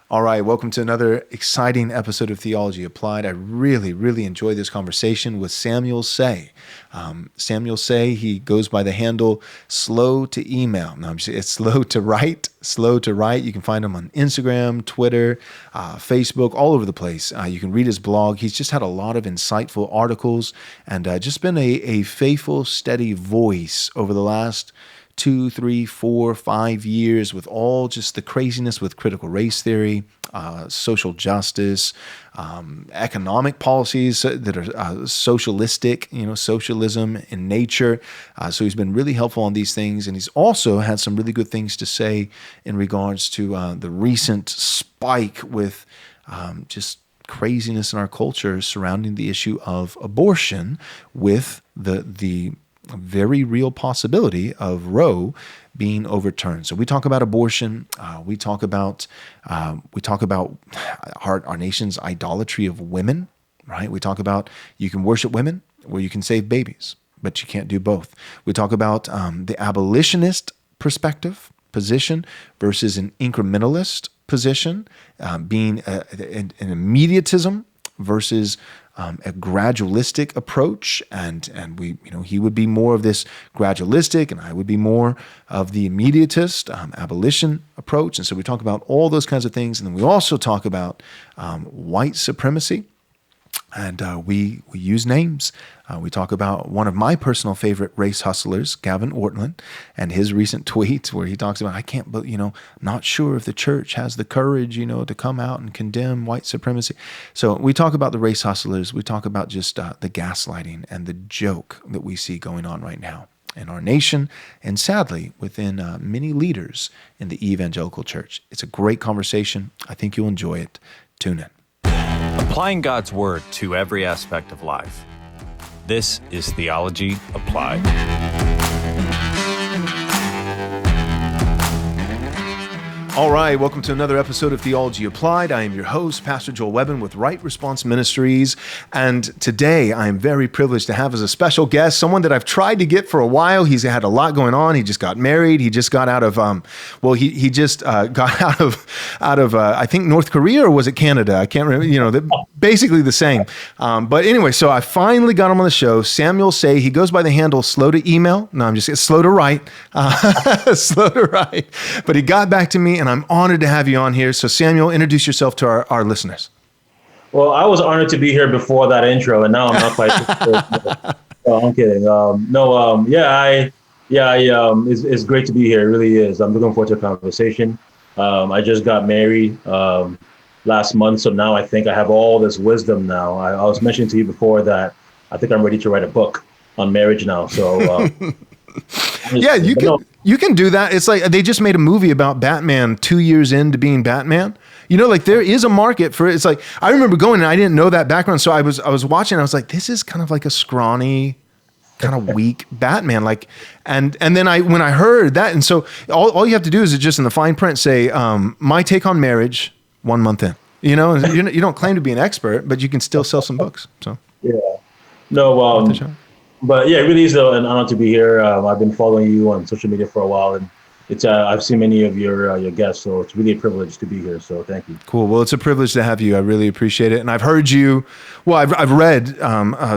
All right, welcome to another exciting episode of Theology Applied. I really, really enjoyed this conversation with Samuel Say. Samuel Say, he goes by the handle slow to email. No, it's slow to write, slow to write. You can find him on Instagram, Twitter, Facebook, all over the place. You can read his blog. He's just had a lot of insightful articles and just been a faithful, steady voice over the last 2, 3, 4, 5 years with all just the craziness with critical race theory, social justice, economic policies that are socialistic, socialism in nature. So he's been really helpful on these things. And he's also had some really good things to say in regards to the recent spike with just craziness in our culture surrounding the issue of abortion with the very real possibility of Roe being overturned. So we talk about abortion. We talk about our nation's idolatry of women. Right? We talk about you can worship women or you can save babies, but you can't do both. We talk about the abolitionist position versus an incrementalist position, being an immediatism versus a gradualistic approach, and we, he would be more of this gradualistic, and I would be more of the immediatist abolition approach. And so we talk about all those kinds of things, and then we also talk about white supremacy, and we use names. We talk about one of my personal favorite race hustlers, Gavin Ortland, and his recent tweet where he talks about, not sure if the church has the courage, to come out and condemn white supremacy. So we talk about the race hustlers. We talk about just the gaslighting and the joke that we see going on right now in our nation, and sadly, within many leaders in the evangelical church. It's a great conversation. I think you'll enjoy it. Tune in. Applying God's Word to every aspect of life. This is Theology Applied. All right, welcome to another episode of Theology Applied. I am your host, Pastor Joel Webben with Right Response Ministries, and today I am very privileged to have as a special guest someone that I've tried to get for a while. He's had a lot going on. He just got married. He just got out of, he just got out of I think North Korea, or was it Canada? I can't remember. Basically the same. But anyway, so I finally got him on the show. Samuel Say, he goes by the handle slow to email. No, I'm just slow to write. Slow to write. But he got back to me, and I'm honored to have you on here. So Samuel, introduce yourself to our listeners. Well, I was honored to be here before that intro, and now I'm not quite. No, I'm kidding. It's great to be here. It really is. I'm looking forward to a conversation. I just got married last month, so now I think I have all this wisdom now. I was mentioning to you before that I think I'm ready to write a book on marriage now. So yeah, you can do that. It's like they just made a movie about Batman 2 years into being Batman. There is a market for it. It's like I remember going and I didn't know that background, so I was watching. I was like, this is kind of like a scrawny, kind of weak Batman. And then when I heard that, and so all you have to do is just in the fine print say, my take on marriage 1 month in. You don't claim to be an expert, but you can still sell some books. So yeah, no. But yeah, it really is an honor to be here. I've been following you on social media for a while, and it's I've seen many of your guests, so it's really a privilege to be here. So thank you. Cool. Well, it's a privilege to have you. I really appreciate it. And I've heard you. Well, I've read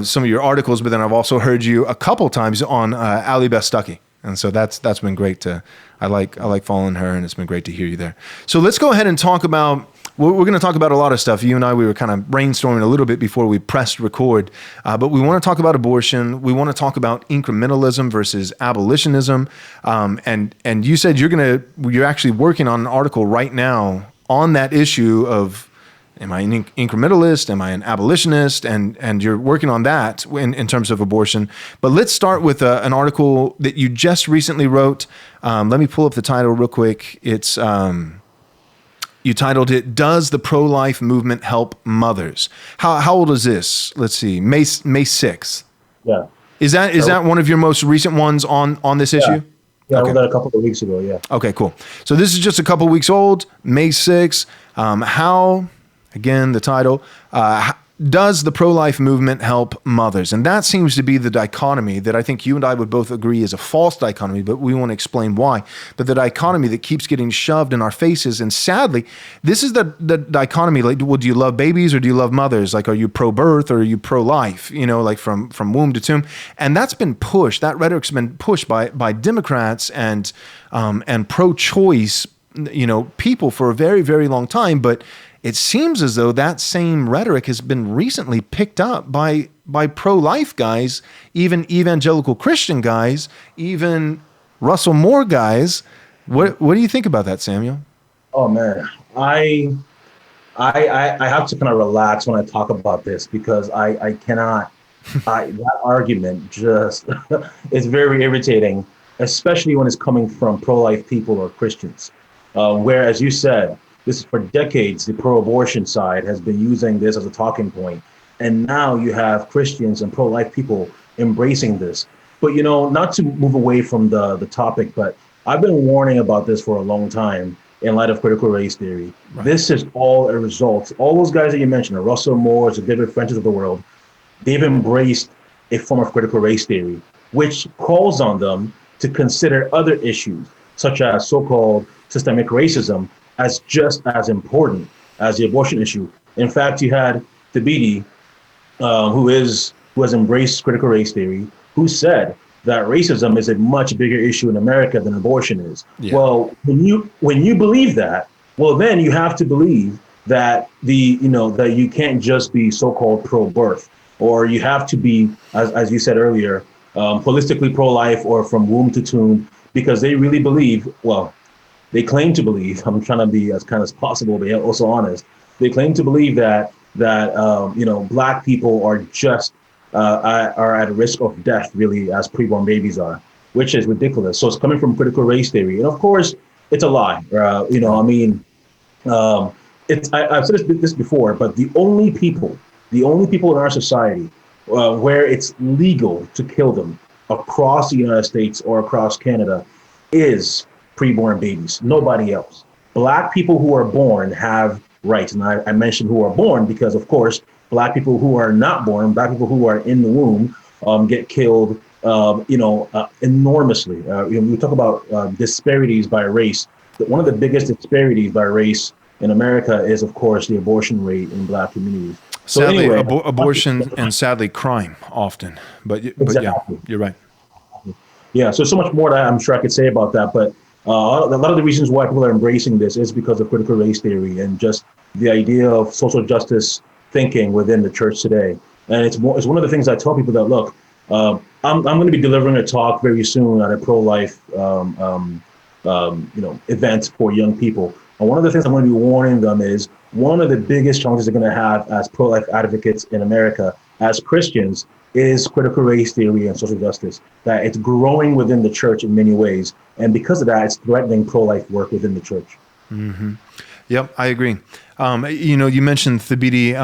some of your articles, but then I've also heard you a couple times on Ali Beth Stuckey, and so that's been great to. I like following her, and it's been great to hear you there. So let's go ahead and talk about. We're going to talk about a lot of stuff. You and I, we were kind of brainstorming a little bit before we pressed record, but we want to talk about abortion. We want to talk about incrementalism versus abolitionism. And you said you're actually working on an article right now on that issue of, am I an incrementalist? Am I an abolitionist? And you're working on that in terms of abortion. But let's start with an article that you just recently wrote. Let me pull up the title real quick. It's you titled it, "Does the Pro-Life Movement Help Mothers?" How old is this? Let's see, May 6th. Yeah. Is that one of your most recent ones on this issue? Yeah, okay. I wrote that a couple of weeks ago, yeah. Okay, cool. So this is just a couple of weeks old, May 6th. How, again, the title, does the pro-life movement help mothers? And that seems to be the dichotomy that I think you and I would both agree is a false dichotomy, but we want to explain why. But the dichotomy that keeps getting shoved in our faces, and sadly, this is the dichotomy, like, well, do you love babies or do you love mothers? Like, are you pro-birth or are you pro-life? You know, like from womb to tomb. And that's been pushed, that rhetoric's been pushed by Democrats and pro-choice, you know, people for a very, very long time. But it seems as though that same rhetoric has been recently picked up by pro-life guys, even evangelical Christian guys, even Russell Moore guys. What do you think about that, Samuel? Oh man, I have to kind of relax when I talk about this because I cannot. That argument just is very irritating, especially when it's coming from pro-life people or Christians. Where, as you said, this is for decades, the pro-abortion side has been using this as a talking point. And now you have Christians and pro-life people embracing this. But, you know, not to move away from the topic, but I've been warning about this for a long time in light of critical race theory. Right. This is all a result. All those guys that you mentioned, the Russell Moores, the David Frenches of the world, they've embraced a form of critical race theory, which calls on them to consider other issues, such as so-called systemic racism, as just as important as the abortion issue. In fact, you had Thabiti, who has embraced critical race theory, who said that racism is a much bigger issue in America than abortion is. Yeah. Well, when you believe that, well, then you have to believe that that you can't just be so-called pro-birth, or you have to be, as you said earlier, holistically pro-life or from womb to tomb, because they really believe, well, they claim to believe, I'm trying to be as kind as possible, but also honest. They claim to believe that Black people are just are at risk of death, really, as preborn babies are, which is ridiculous. So it's coming from critical race theory, and of course, it's a lie. I've said this before, but the only people in our society where it's legal to kill them across the United States or across Canada is preborn babies, nobody else. Black people who are born have rights. And I mentioned who are born because, of course, Black people who are not born, Black people who are in the womb, get killed, enormously. We talk about disparities by race. One of the biggest disparities by race in America is, of course, the abortion rate in Black communities. So sadly, anyway, abortion and sadly crime often. But exactly. Yeah, you're right. Yeah, so much more that I'm sure I could say about that, but a lot of the reasons why people are embracing this is because of critical race theory and just the idea of social justice thinking within the church today. And it's one of the things I tell people that, look, I'm going to be delivering a talk very soon at a pro-life event for young people. And one of the things I'm going to be warning them is one of the biggest challenges they're going to have as pro-life advocates in America, as Christians, is critical race theory and social justice, that it's growing within the church in many ways. And because of that, it's threatening pro-life work within the church. Mm-hmm. Yep, I agree. You mentioned Thabiti.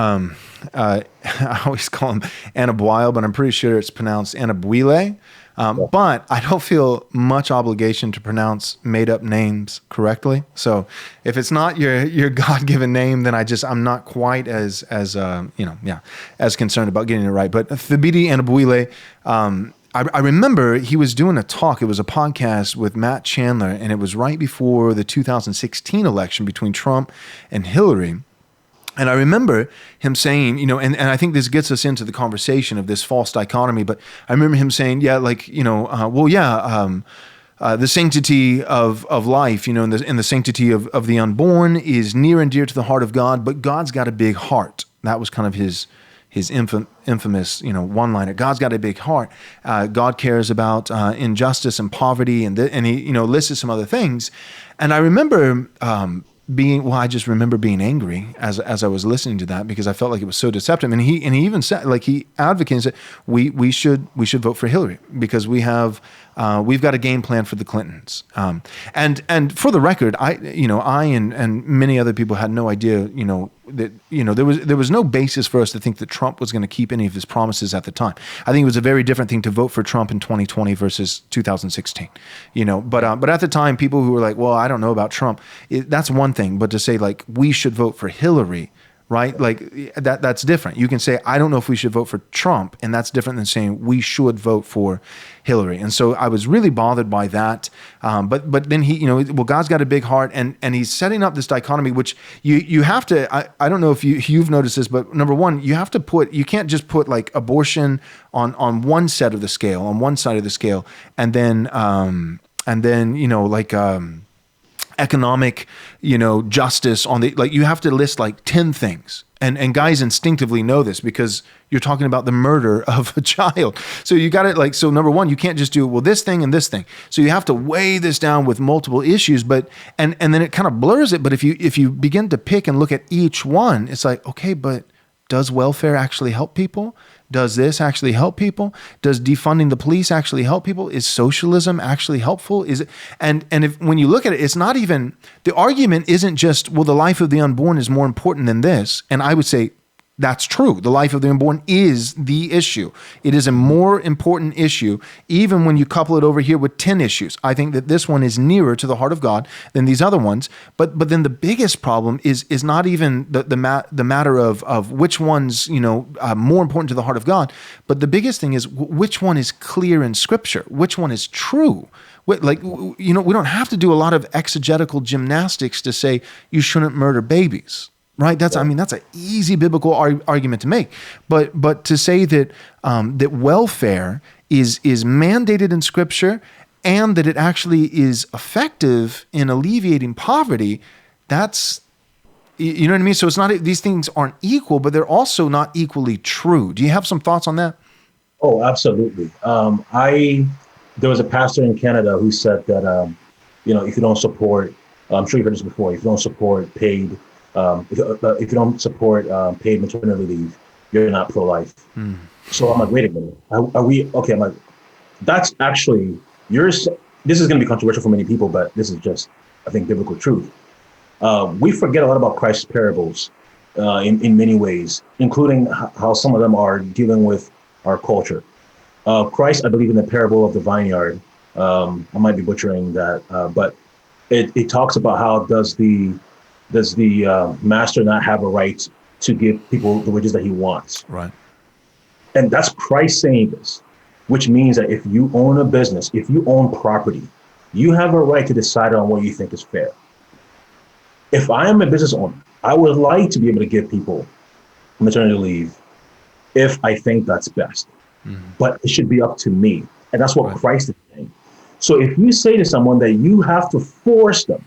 I always call him Anabwile, but I'm pretty sure it's pronounced Anabwile. But I don't feel much obligation to pronounce made-up names correctly. So if it's not your God-given name, then I'm not quite as concerned about getting it right. But Thabiti Anabwile, I remember he was doing a talk. It was a podcast with Matt Chandler, and it was right before the 2016 election between Trump and Hillary. And I remember him saying, and I think this gets us into the conversation of this false dichotomy, but I remember him saying, the sanctity of life, and the sanctity of the unborn is near and dear to the heart of God, but God's got a big heart. That was kind of his infamous, one-liner. God's got a big heart. God cares about injustice and poverty, and he, listed some other things. And I remember I just remember being angry as I was listening to that because I felt like it was so deceptive. And he even said, he advocated, said we should vote for Hillary because we've got a game plan for the Clintons. And for the record, I and many other people had no idea, that there was no basis for us to think that Trump was going to keep any of his promises at the time. I think it was a very different thing to vote for Trump in 2020 versus 2016. But at the time, people who were like, well, I don't know about Trump, that's one thing. But to say we should vote for Hillary, right? Like that's different. You can say, I don't know if we should vote for Trump, and that's different than saying we should vote for Hillary. And so I was really bothered by that. But then he, well, God's got a big heart, and he's setting up this dichotomy, which you have to, I don't know if you've noticed this, but number one, you can't just put like abortion on one set of the scale, on one side of the scale, and then economic, justice on the, like, you have to list like 10 things. And guys instinctively know this because you're talking about the murder of a child. So you got it, like, so number one, you can't just do, well, this thing and this thing. So you have to weigh this down with multiple issues, but, and then it kind of blurs it. But if you begin to pick and look at each one, it's like, okay, but does welfare actually help people? Does this actually help people? Does defunding the police actually help people? Is socialism actually helpful? Is it? And if when you look at it, it's not even, the argument isn't just, well, the life of the unborn is more important than this. And I would say that's true. The life of the unborn is the issue. It is a more important issue, even when you couple it over here with 10 issues. I think that this one is nearer to the heart of God than these other ones. But then the biggest problem is not even the matter of which one's more important to the heart of God. But the biggest thing is which one is clear in Scripture, which one is true. We don't have to do a lot of exegetical gymnastics to say you shouldn't murder babies. Right, that's an easy biblical argument to make, but to say that that welfare is mandated in Scripture and that it actually is effective in alleviating poverty, that's, you know what I mean. So it's not, these things aren't equal, but they're also not equally true. Do you have some thoughts on that? Oh, absolutely. There was a pastor in Canada who said that if you don't support, I'm sure you've heard this before, if you don't support paid. If you don't support paid maternity leave, you're not pro-life. So I'm like, wait a minute, are we okay? I'm like, that's actually yours. This is going to be controversial for many people, but this is just, I think, biblical truth. We forget a lot about Christ's parables in many ways, including how some of them are dealing with our culture. Christ, I believe, in the parable of the vineyard, I might be butchering that, but it talks about how does the master not have a right to give people the wages that he wants? Right. And that's Christ saying this, which means that if you own a business, if you own property, you have a right to decide on what you think is fair. If I am a business owner, I would like to be able to give people maternity leave if I think that's best. But it should be up to me. And that's what Christ is saying. So if you say to someone that you have to force them,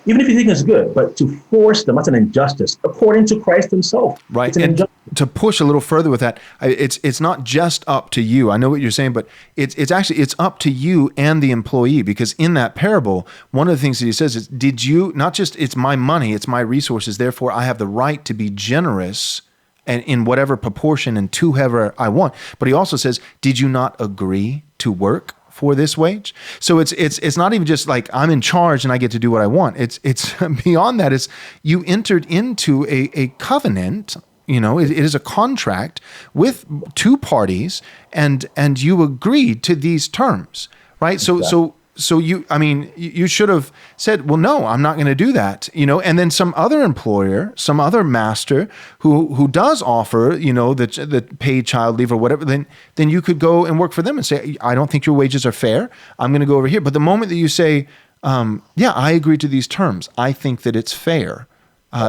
even if you think it's good, but to force them, that's an injustice, according to Christ himself. Right. And to push a little further with that, it's not just up to you. I know what you're saying, but it's actually, it's up to you and the employee, because in that parable, one of the things that he says is, did you, not just it's my money, it's my resources, therefore I have the right to be generous and in whatever proportion and to whoever I want. But he also says, did you not agree to work for this wage? So it's not even just like I'm in charge and I get to do what I want. It's beyond that. It's you entered into a covenant. It is a contract with two parties, and you agreed to these terms, right? So you should have said, well, no, I'm not going to do that, and then some other employer, some other master who does offer, the paid child leave or whatever, then you could go and work for them and say, I don't think your wages are fair. I'm going to go over here. But the moment that you say, yeah, I agree to these terms, I think that it's fair,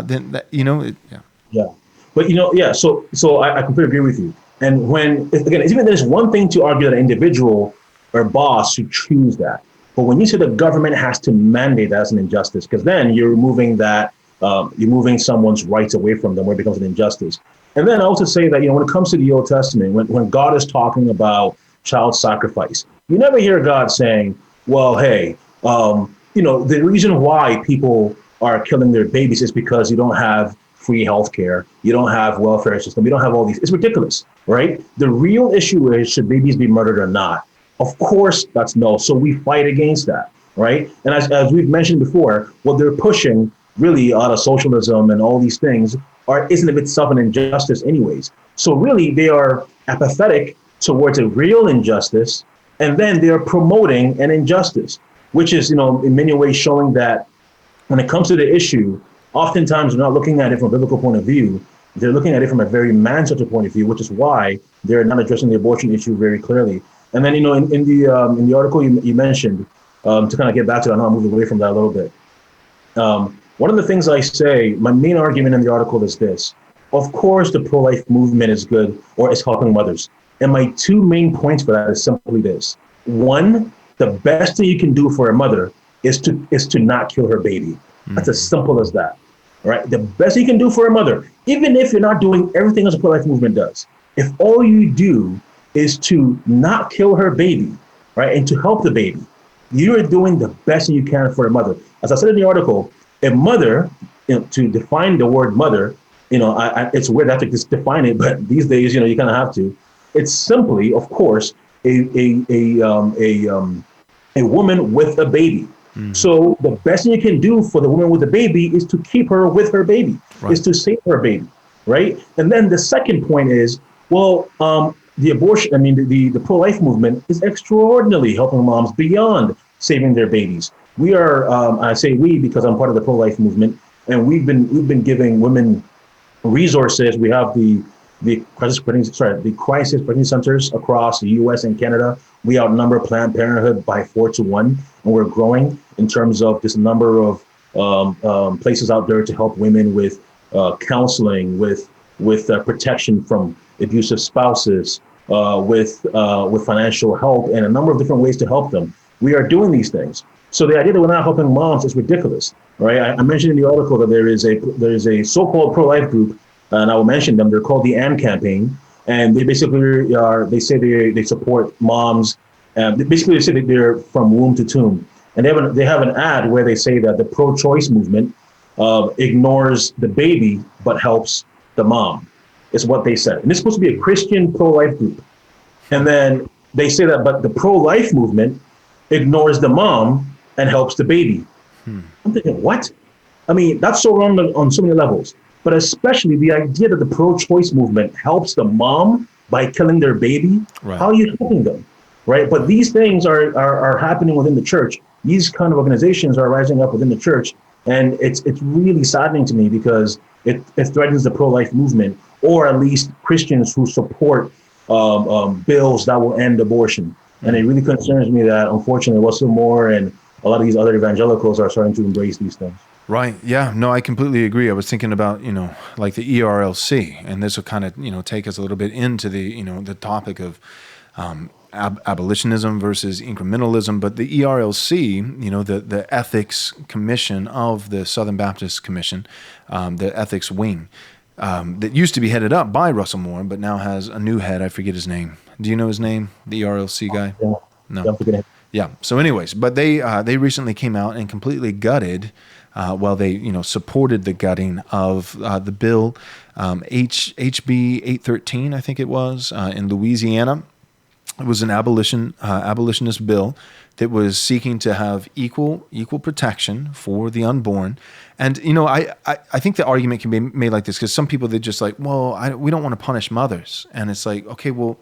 then that, yeah. Yeah. But, so I completely agree with you. And even there's one thing to argue that an individual or boss should choose that. But when you say the government has to mandate that as an injustice, because then you're removing that, you're moving someone's rights away from them where it becomes an injustice. And then I also say that, when it comes to the Old Testament, when God is talking about child sacrifice, you never hear God saying, well, hey, the reason why people are killing their babies is because you don't have free healthcare, you don't have welfare system, you don't have all these. It's ridiculous, right? The real issue is, should babies be murdered or not? Of course, that's no. So we fight against that, right? And as we've mentioned before, what they're pushing really out of socialism and all these things isn't of itself an injustice anyways. So really, they are apathetic towards a real injustice, and then they are promoting an injustice, which is, in many ways showing that when it comes to the issue oftentimes they're not looking at it from a biblical point of view. They're looking at it from a very man-centered point of view, which is why they're not addressing the abortion issue very clearly. And then, in the article you mentioned, to kind of get back to that, I know I moved away from that a little bit. One of the things I say, my main argument in the article is this. Of course, the pro-life movement is good, or is helping mothers. And my two main points for that is simply this. One, the best thing you can do for a mother is to not kill her baby. That's as simple as that. Right? The best you can do for a mother, even if you're not doing everything as a pro-life movement does, if all you do is to not kill her baby, right, and to help the baby, you're doing the best you can for a mother. As I said in the article, a mother, to define the word mother, it's weird I have to just define it, but these days, you kind of have to. It's simply, of course, a woman with a baby. So the best thing you can do for the woman with the baby is to keep her with her baby, is to save her baby, right? And then the second point is, the abortion, the pro-life movement is extraordinarily helping moms beyond saving their babies. We are, I say we because I'm part of the pro-life movement, and we've been giving women resources. We have the crisis pregnancy centers across the U.S. and Canada. We outnumber Planned Parenthood by 4-1, and we're growing in terms of this number of places out there to help women with counseling, with protection from abusive spouses, with financial help, and a number of different ways to help them. We are doing these things. So the idea that we're not helping moms is ridiculous, right? I mentioned in the article that there is a so-called pro-life group, and I will mention them. They're called the AND Campaign, and they basically they support moms. Basically, they say that they're from womb to tomb, and they have an ad where they say that the pro-choice movement ignores the baby but helps the mom. Is what they said, and it's supposed to be a Christian pro-life group. And then they say that, but the pro-life movement ignores the mom and helps the baby. I'm thinking, what? That's so wrong on so many levels. But especially the idea that the pro-choice movement helps the mom by killing their baby. Right. How are you helping them? Right. But these things are happening within the church. These kind of organizations are rising up within the church. And it's really saddening to me because it threatens the pro-life movement, or at least Christians who support bills that will end abortion. And it really concerns me that, unfortunately, Russell Moore and a lot of these other evangelicals are starting to embrace these things. Right. Yeah. No, I completely agree. I was thinking about, like the ERLC, and this will kind of, take us a little bit into the, the topic of abolitionism versus incrementalism. But the ERLC, the ethics commission of the Southern Baptist Commission, the ethics wing, that used to be headed up by Russell Moore, but now has a new head. I forget his name. Do you know his name? The ERLC guy? No. Yeah. So anyways, but they recently came out and completely gutted, they supported the gutting of the bill, HB 813, I think it was, in Louisiana. It was an abolitionist bill that was seeking to have equal protection for the unborn. And, I think the argument can be made like this, because some people, they're just like, we don't want to punish mothers. And it's like, okay, well,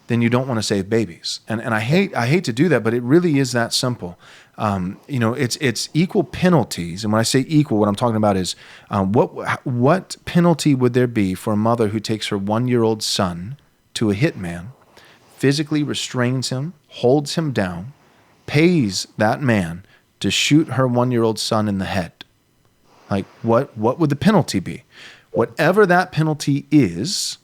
then you don't want to save babies. And I hate to do that, but it really is that simple. It's equal penalties. And when I say equal, what I'm talking about is what penalty would there be for a mother who takes her 1-year-old son to a hitman, physically restrains him, holds him down, pays that man to shoot her 1-year-old son in the head? Like, what would the penalty be? Whatever that penalty is,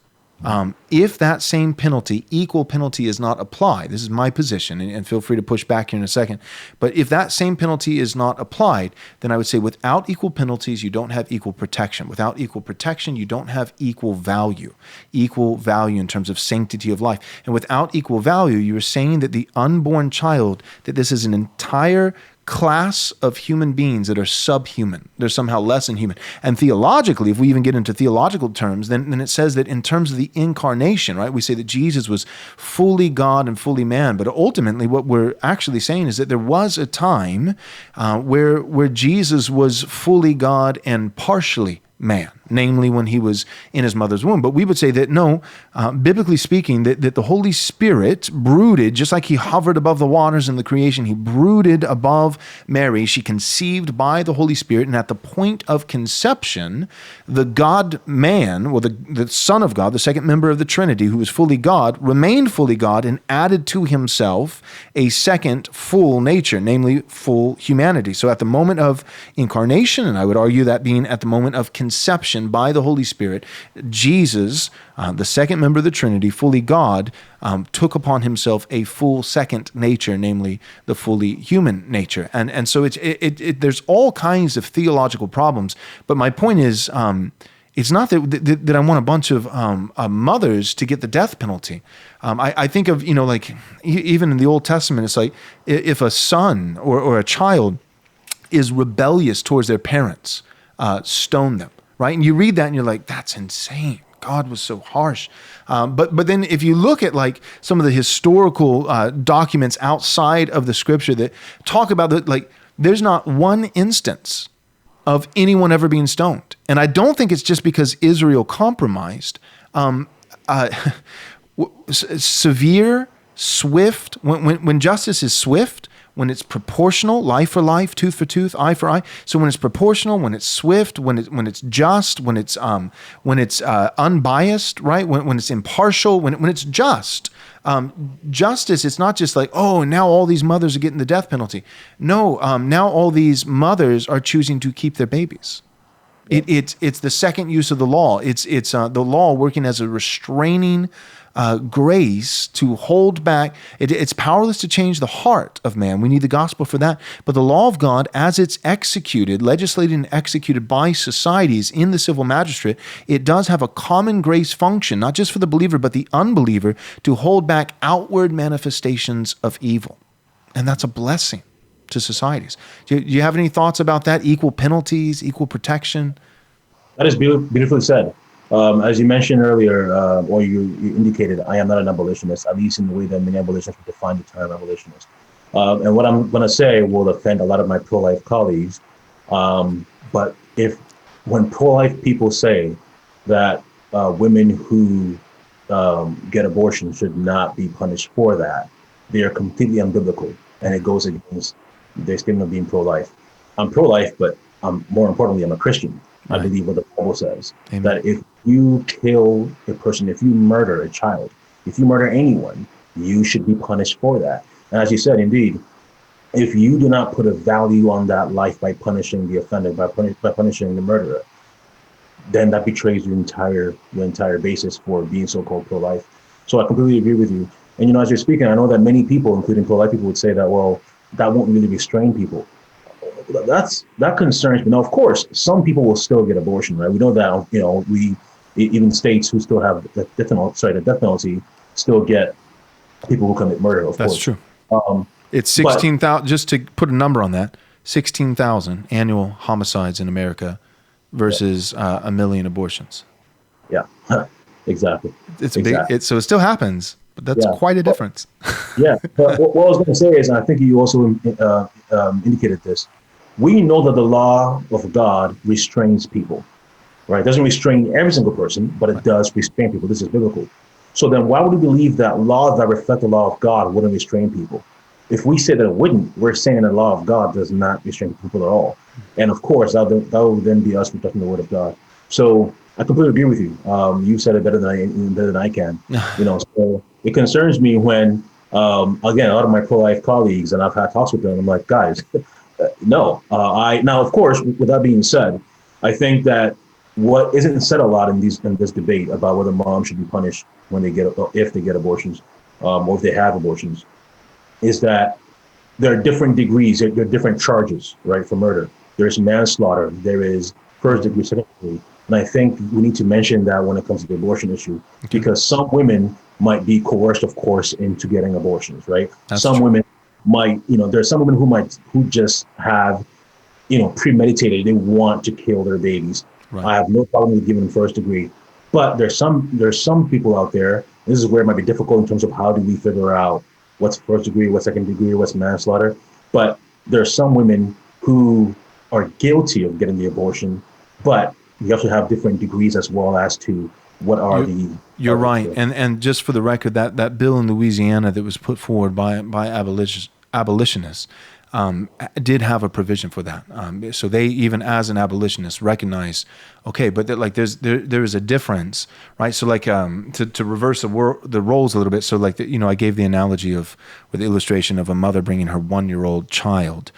if that same penalty, equal penalty, is not applied, this is my position, and feel free to push back here in a second, but if that same penalty is not applied, then I would say without equal penalties, you don't have equal protection. Without equal protection, you don't have equal value in terms of sanctity of life. And without equal value, you are saying that the unborn child, that this is an entire class of human beings that are subhuman. They're somehow less than human. And theologically, if we even get into theological terms, then it says that in terms of the incarnation, right, we say that Jesus was fully God and fully man. But ultimately, what we're actually saying is that there was a time where Jesus was fully God and partially man. namely when he was in his mother's womb. But we would say that no, biblically speaking, that the Holy Spirit brooded, just like he hovered above the waters in the creation, he brooded above Mary. She conceived by the Holy Spirit, and at the point of conception, the God-man, or the Son of God, the second member of the Trinity, who was fully God, remained fully God and added to himself a second full nature, namely full humanity. So at the moment of incarnation, and I would argue that being at the moment of conception by the Holy Spirit, Jesus, the second member of the Trinity, fully God, took upon himself a full second nature, namely the fully human nature. And so there's all kinds of theological problems. But my point is, it's not that I want a bunch of mothers to get the death penalty. I think of, like even in the Old Testament, it's like if a son or a child is rebellious towards their parents, stone them, right? And you read that and you're like, that's insane. God was so harsh. But then if you look at like some of the historical documents outside of the scripture that talk about there's not one instance of anyone ever being stoned. And I don't think it's just because Israel compromised. Severe, swift, when justice is swift, when it's proportional, life for life, tooth for tooth, eye for eye. So when it's proportional, when it's swift, when it's just, when it's unbiased, right? When it's impartial, when it's just. Justice, it's not just like, oh, now all these mothers are getting the death penalty. No, now all these mothers are choosing to keep their babies. It's the second use of the law. It's the law working as a restraining grace to hold back. It's powerless to change the heart of man. We need the gospel for that. But the law of God, as it's executed, legislated and executed by societies in the civil magistrate, it does have a common grace function, not just for the believer, but the unbeliever, to hold back outward manifestations of evil. And that's a blessing to societies. Do you have any thoughts about that? Equal penalties, equal protection? That is beautifully said. As you mentioned earlier, or you indicated, I am not an abolitionist, at least in the way that many abolitionists would define the term abolitionist. And what I'm going to say will offend a lot of my pro-life colleagues. But when pro-life people say that women who get abortion should not be punished for that, they are completely unbiblical, and it goes against their statement of being pro-life. I'm pro-life, but more importantly, I'm a Christian. Right. I believe what the Bible says. Amen. That if you kill a person, if you murder a child, if you murder anyone, you should be punished for that. And as you said, indeed, if you do not put a value on that life by punishing the offender, by punishing the murderer, then that betrays your entire basis for being so-called pro-life. So I completely agree with you. And as you're speaking, I know that many people, including pro-life people, would say that, well, that won't really restrain people. That concerns me. Now, of course, some people will still get abortion, right? We know that, even states who still have the death penalty still get people who commit murder, of course. That's true. It's 16,000, just to put a number on that, 16,000 annual homicides in America versus 1 million abortions. Yeah, exactly. So it still happens, but that's quite a difference. Yeah, but what I was going to say is, and I think you also indicated this, we know that the law of God restrains people, right? It doesn't restrain every single person, but it does restrain people. This is biblical. So then why would we believe that laws that reflect the law of God wouldn't restrain people? If we say that it wouldn't, we're saying the law of God does not restrain people at all. And of course, that would then be us rejecting the word of God. So I completely agree with you. You said it better than I can. So it concerns me when, again, a lot of my pro-life colleagues, and I've had talks with them, I'm like, guys, no. Now, of course, with that being said, I think that what isn't said a lot in this debate about whether moms should be punished if they get abortions, or if they have abortions, is that there are different degrees, there are different charges, right, for murder. There's manslaughter, there is first degree, second degree. And I think we need to mention that when it comes to the abortion issue, because some women might be coerced, of course, into getting abortions, right? Some women might, there's some women who just have, premeditated, they want to kill their babies. Right. I have no problem with giving them first degree. But there's some people out there, this is where it might be difficult in terms of how do we figure out what's first degree, what's second degree, what's manslaughter. But there are some women who are guilty of getting the abortion, but you have to have different degrees as well as to what are You're right. And just for the record, that bill in Louisiana that was put forward by abolitionists did have a provision for that. So they, even as an abolitionist, recognize, okay, but there is a difference, right? So like to reverse the roles a little bit. So like I gave the analogy with the illustration of a mother bringing her 1-year-old child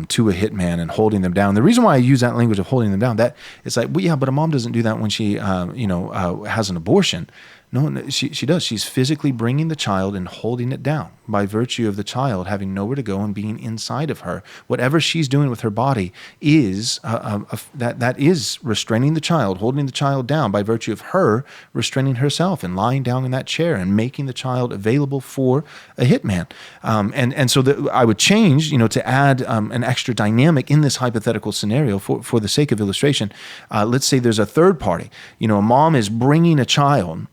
to a hitman and holding them down. The reason why I use that language of holding them down, that it's like, well, yeah, but a mom doesn't do that when she has an abortion. No, she does. She's physically bringing the child and holding it down by virtue of the child having nowhere to go and being inside of her. Whatever she's doing with her body is that is restraining the child, holding the child down by virtue of her restraining herself and lying down in that chair and making the child available for a hitman. And so I would change, to add an extra dynamic in this hypothetical scenario for the sake of illustration. Let's say there's a third party. A mom is bringing a child.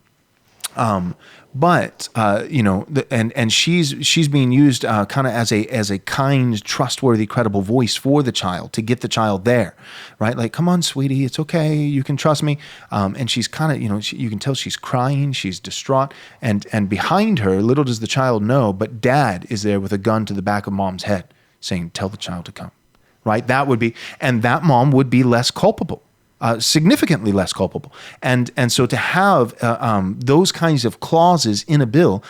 But she's being used kind of as a kind, trustworthy, credible voice for the child to get the child there, right? Like, come on, sweetie, it's okay, you can trust me. And she's kind of, you can tell she's crying, she's distraught, and behind her, little does the child know, but dad is there with a gun to the back of mom's head, saying, "Tell the child to come," right? And that mom would be less culpable. Significantly less culpable, and so to have those kinds of clauses in a bill,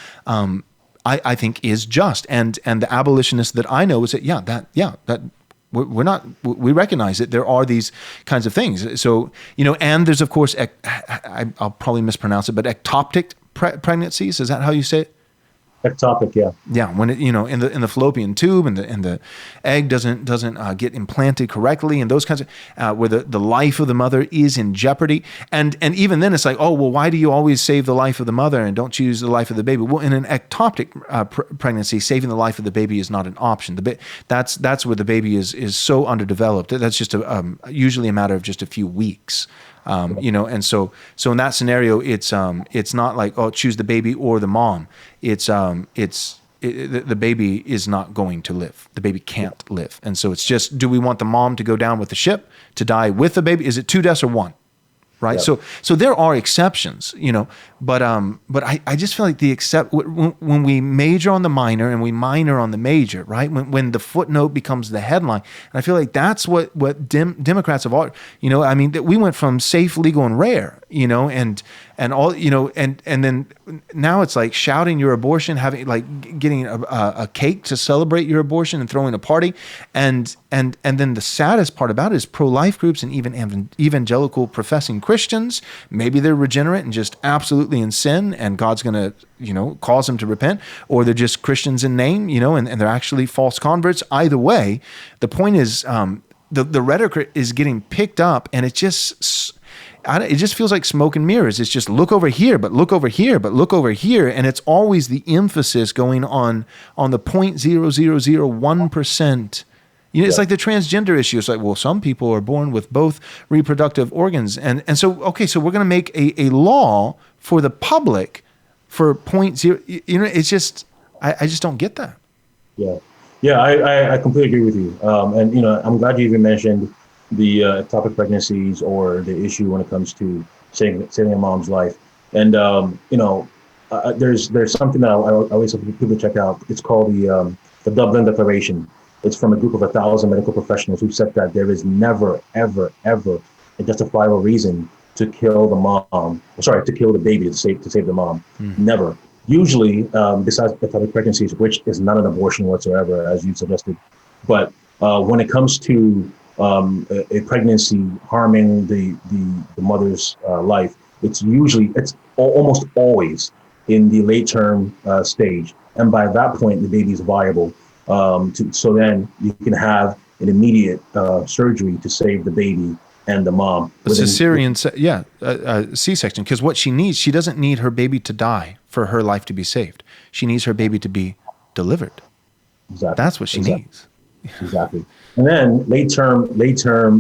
I think is just. And the abolitionists that I know is that we recognize that there are these kinds of things. So and there's of course I'll probably mispronounce it, but ectopic pregnancies, is that how you say it? Ectopic, yeah. Yeah, when it, in the fallopian tube and the egg doesn't get implanted correctly, and those kinds of where the life of the mother is in jeopardy, and even then it's like, oh well, why do you always save the life of the mother and don't choose the life of the baby? Well, in an ectopic pregnancy, saving the life of the baby is not an option. That's where the baby is so underdeveloped. That's just usually a matter of just a few weeks. And so in that scenario, it's not like, oh, choose the baby or the mom. The baby is not going to live. The baby can't live. And so it's just, do we want the mom to go down with the ship to die with the baby? Is it 2 deaths or 1? Right. Yeah. So there are exceptions, but I just feel like when we major on the minor and we minor on the major, right? When the footnote becomes the headline, and I feel like that's what Democrats have all, I mean, that we went from safe, legal, and rare, and all, and then now it's like shouting your abortion, getting a cake to celebrate your abortion and throwing a party, and then the saddest part about it is pro-life groups and even evangelical professing Christians. Maybe they're regenerate and just absolutely in sin, and God's going to, cause them to repent, or they're just Christians in name, and they're actually false converts. Either way, the point is, the rhetoric is getting picked up, and it just feels like smoke and mirrors. It's just look over here, but look over here, but look over here, and it's always the emphasis going on the 0.0001%. It's like the transgender issue. It's like, well, some people are born with both reproductive organs. And so, okay, so we're going to make a law for the public for 0.0. It's just, I just don't get that. Yeah. Yeah, I completely agree with you. And, I'm glad you even mentioned the ectopic pregnancies or the issue when it comes to saving a mom's life. And, there's something that I always have people check out. It's called the Dublin Declaration. It's from a group of 1,000 medical professionals who said that there is never, ever, ever a justifiable reason to kill the baby to save the mom. Never. Usually, besides ectopic pregnancies, which is not an abortion whatsoever, as you suggested. But when it comes to a pregnancy harming the mother's life, it's almost always in the late term stage. And by that point, the baby is viable. So then you can have an immediate surgery to save the baby and the mom. A cesarean, C-section, because what she needs, she doesn't need her baby to die for her life to be saved. She needs her baby to be delivered. Exactly. That's what she needs. Exactly. And then late term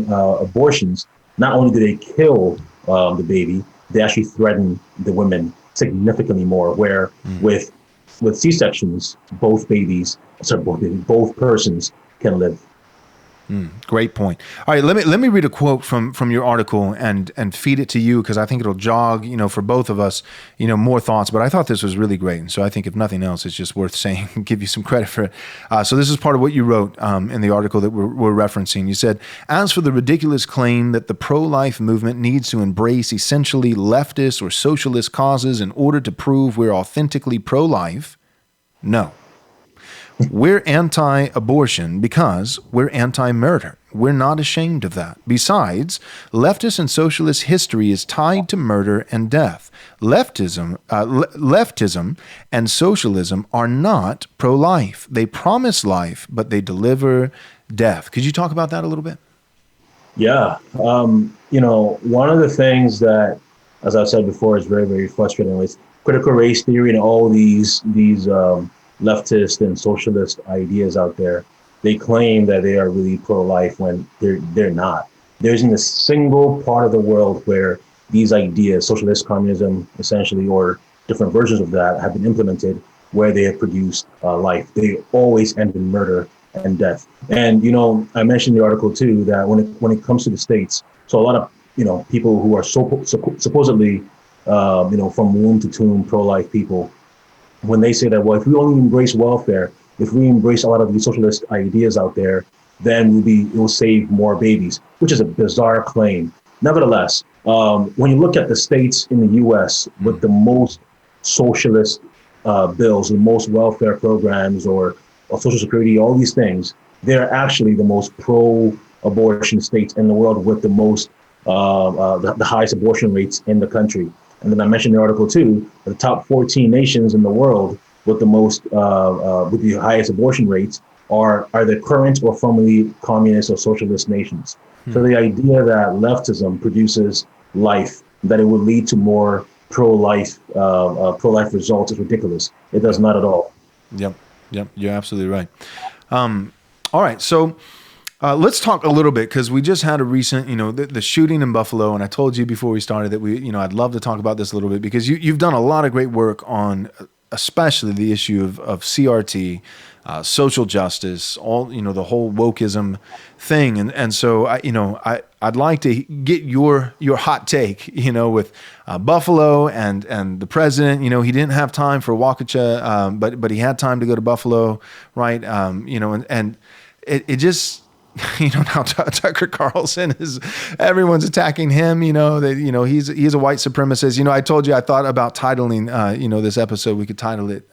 abortions, not only do they kill the baby, they actually threaten the women significantly more, where with C-sections, both persons can live. Great point. All right, let me read a quote from your article and feed it to you, because I think it'll jog, for both of us, more thoughts. But I thought this was really great, and so I think if nothing else, it's just worth saying. Give you some credit for it. So this is part of what you wrote in the article that we're referencing. You said, "As for the ridiculous claim that the pro-life movement needs to embrace essentially leftist or socialist causes in order to prove we're authentically pro-life, no." We're anti-abortion because we're anti-murder. We're not ashamed of that. Besides, leftist and socialist history is tied to murder and death. Leftism and socialism are not pro-life. They promise life, but they deliver death. Could you talk about that a little bit? Yeah. One of the things that, as I've said before, is very, very frustrating is critical race theory and all these leftist and socialist ideas out there. They claim that they are really pro-life when they're not. There isn't a single part of the world where these ideas, socialist communism, essentially, or different versions of that, have been implemented where they have produced life. They always end in murder and death. And I mentioned in the article too that when it comes to the states, so a lot of people who are supposedly from womb to tomb pro-life people, when they say that, well, if we only embrace welfare, if we embrace a lot of these socialist ideas out there, then it will save more babies, which is a bizarre claim. Nevertheless, when you look at the states in the U.S. with the most socialist bills, the most welfare programs or Social Security, all these things, they're actually the most pro-abortion states in the world with the most, the highest abortion rates in the country. And then I mentioned in the article too, the top 14 nations in the world with the most, with the highest abortion rates are the current or formerly communist or socialist nations. So the idea that leftism produces life, that it will lead to more pro-life results is ridiculous. It does not at all. Yep. You're absolutely right. All right. So let's talk a little bit, because we just had a recent, the shooting in Buffalo, and I told you before we started that I'd love to talk about this a little bit, because you've done a lot of great work on, especially the issue of CRT, social justice, all the whole wokeism thing, and so I'd like to get your hot take, with Buffalo and the president. He didn't have time for Waukesha, but he had time to go to Buffalo, right? And it just. Now Tucker Carlson everyone's attacking him, that, he's a white supremacist. I told you, I thought about titling, this episode, we could title it,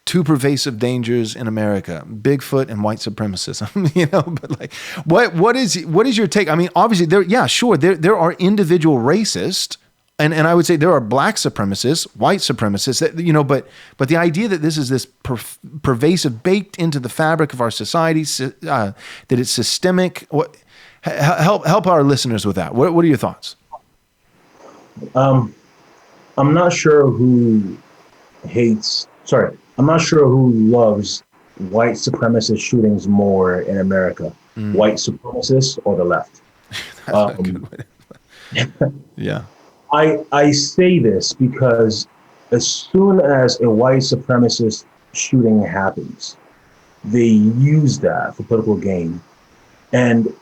Two Pervasive Dangers in America, Bigfoot and White Supremacism, but like, what is your take? I mean, obviously there are individual racists, and I would say there are black supremacists, white supremacists, that, but the idea that this is this pervasive, baked into the fabric of our society, that it's systemic. Help our listeners with that. What are your thoughts? I'm not sure who loves white supremacist shootings more in America, white supremacists or the left. That's a good way. Yeah. I say this because as soon as a white supremacist shooting happens, they use that for political gain. And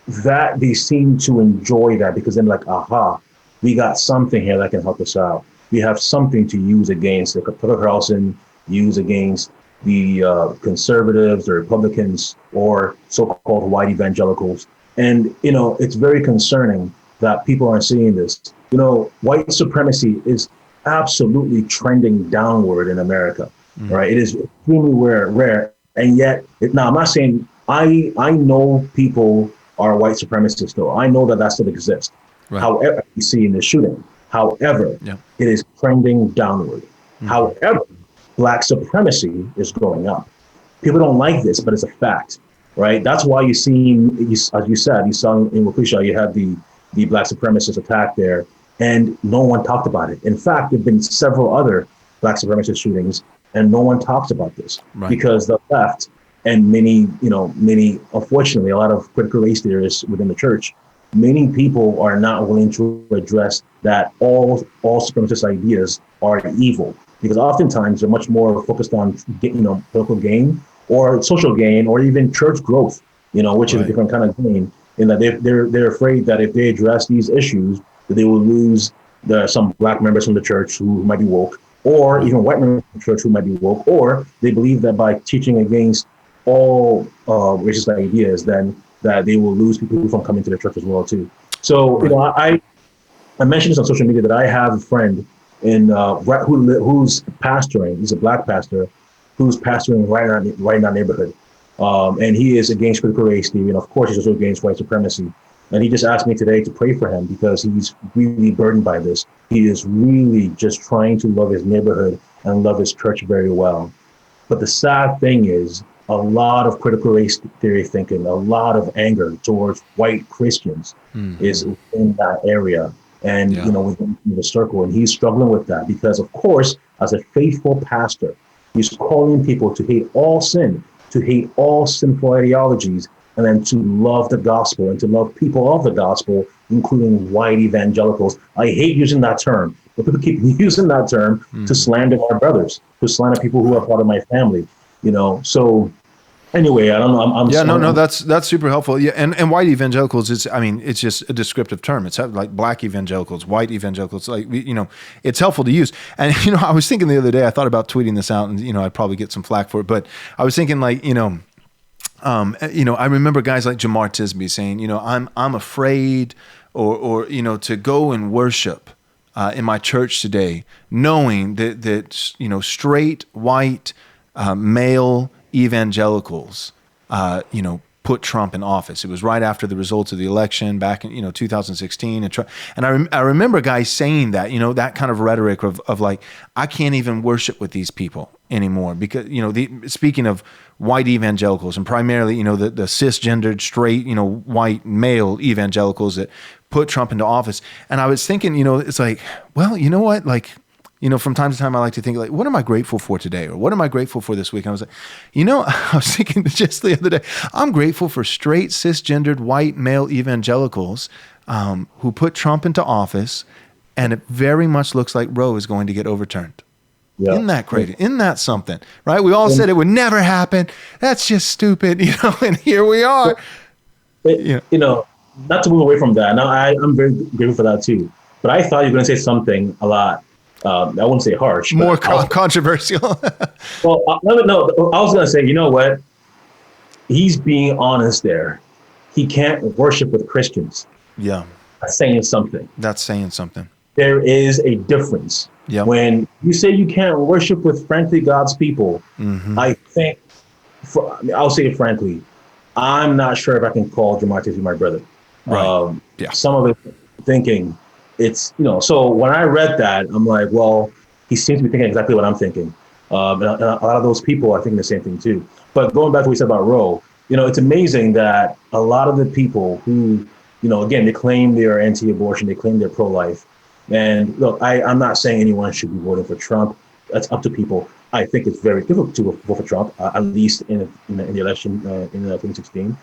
that they seem to enjoy that, because then like, aha, we got something here that can help us out. We have something to use against the Tucker Carlson, use against the conservatives, the Republicans, or so-called white evangelicals. And, it's very concerning that people aren't seeing this. White supremacy is absolutely trending downward in America, right? It is extremely rare. And yet, now I'm not saying, I know people are white supremacists though. I know that still exists. Right. However, you see in the shooting, it is trending downward. However, black supremacy is going up. People don't like this, but it's a fact, right? That's why as you saw in Waukesha, you had the black supremacist attack there, and no one talked about it. In fact, there've been several other black supremacist shootings, and no one talks about this, because the left and many, unfortunately, a lot of critical race theorists within the church, many people are not willing to address that all supremacist ideas are evil, because oftentimes they're much more focused on, political gain or social gain or even church growth. which is a Right. different kind of thing. In that they're afraid that if they address these issues, that they will lose some black members from the church who might be woke, or Right. even white members from the church who might be woke, or they believe that by teaching against all racist ideas, then that they will lose people from coming to the church as well too. So Right. I mentioned this on social media that I have a friend who's pastoring. He's a black pastor who's pastoring right in our neighborhood, and he is against critical race theory, and of course he's also against white supremacy. And he just asked me today to pray for him because he's really burdened by this. He is really just trying to love his neighborhood and love his church very well. But the sad thing is, a lot of critical race theory thinking, a lot of anger towards white Christians is in that area and, Yeah. within the circle. And he's struggling with that because, of course, as a faithful pastor, he's calling people to hate all sin, to hate all sinful ideologies, and then to love the gospel and to love people of the gospel, including white evangelicals. I hate using that term, but people keep using that term to slander our brothers, to slander people who are part of my family. So anyway, I don't know. No, that's super helpful. Yeah, and white evangelicals is, I mean, it's just a descriptive term. It's like black evangelicals, white evangelicals, like, it's helpful to use. And, I was thinking the other day, I thought about tweeting this out and, I'd probably get some flack for it, but I was thinking like, I remember guys like Jamar Tisby saying, I'm afraid or to go and worship in my church today, knowing that straight white male evangelicals, put Trump in office. It was right after the results of the election back in 2016, and I remember guys saying that that kind of rhetoric of like, I can't even worship with these people anymore because speaking of white evangelicals and primarily the cisgendered straight white male evangelicals that put Trump into office, and I was thinking it's like, well, you know what, like, from time to time, I like to think like, what am I grateful for today? Or what am I grateful for this week? And I was like, I was thinking just the other day, I'm grateful for straight, cisgendered, white, male evangelicals who put Trump into office. And it very much looks like Roe is going to get overturned. Yeah. Isn't that crazy? Isn't that something? Right? We all said it would never happen. That's just stupid, and here we are. Not to move away from that. Now, I'm very grateful for that too. But I thought you were going to say something a lot. I wouldn't say harsh. More controversial. Well, no, I was going to say, you know what? He's being honest there. He can't worship with Christians. Yeah. That's saying something. That's saying something. There is a difference. Yeah. When you say you can't worship with, frankly, God's people, I think, I'll say it frankly, I'm not sure if I can call Jamar Tisby my brother. Right. Some of it thinking, it's, so when I read that, I'm like, well, he seems to be thinking exactly what I'm thinking. And a lot of those people are thinking the same thing too. But going back to what we said about Roe, it's amazing that a lot of the people who, again, they claim they are anti-abortion, they claim they're pro-life. And look, I'm not saying anyone should be voting for Trump. That's up to people. I think it's very difficult to vote for Trump, at least in the election in 2016.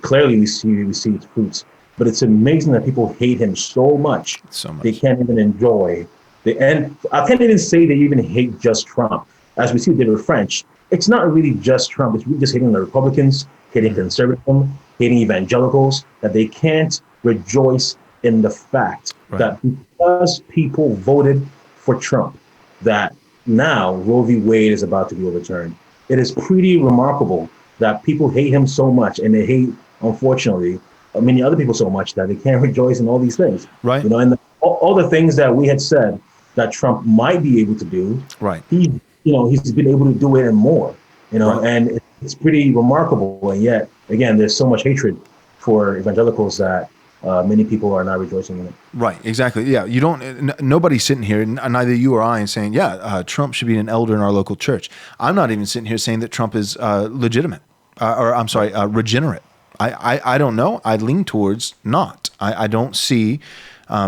Clearly, we see its fruits. But it's amazing that people hate him so much. They can't even enjoy. And I can't even say they even hate just Trump. As we see with French, it's not really just Trump. It's really just hating the Republicans, hating conservatism, hating evangelicals, that they can't rejoice in the fact that because people voted for Trump, that now Roe v. Wade is about to be overturned. It is pretty remarkable that people hate him so much, and they hate, unfortunately, many other people so much that they can't rejoice in all these things. Right. And all the things that we had said that Trump might be able to do. Right. He's been able to do it and more. And it's pretty remarkable. And yet, again, there's so much hatred for evangelicals that many people are not rejoicing in it. Right. Exactly. Yeah. Nobody's sitting here, neither you or I, and saying, Trump should be an elder in our local church. I'm not even sitting here saying that Trump is legitimate, regenerate. I don't know. I lean towards not. I don't see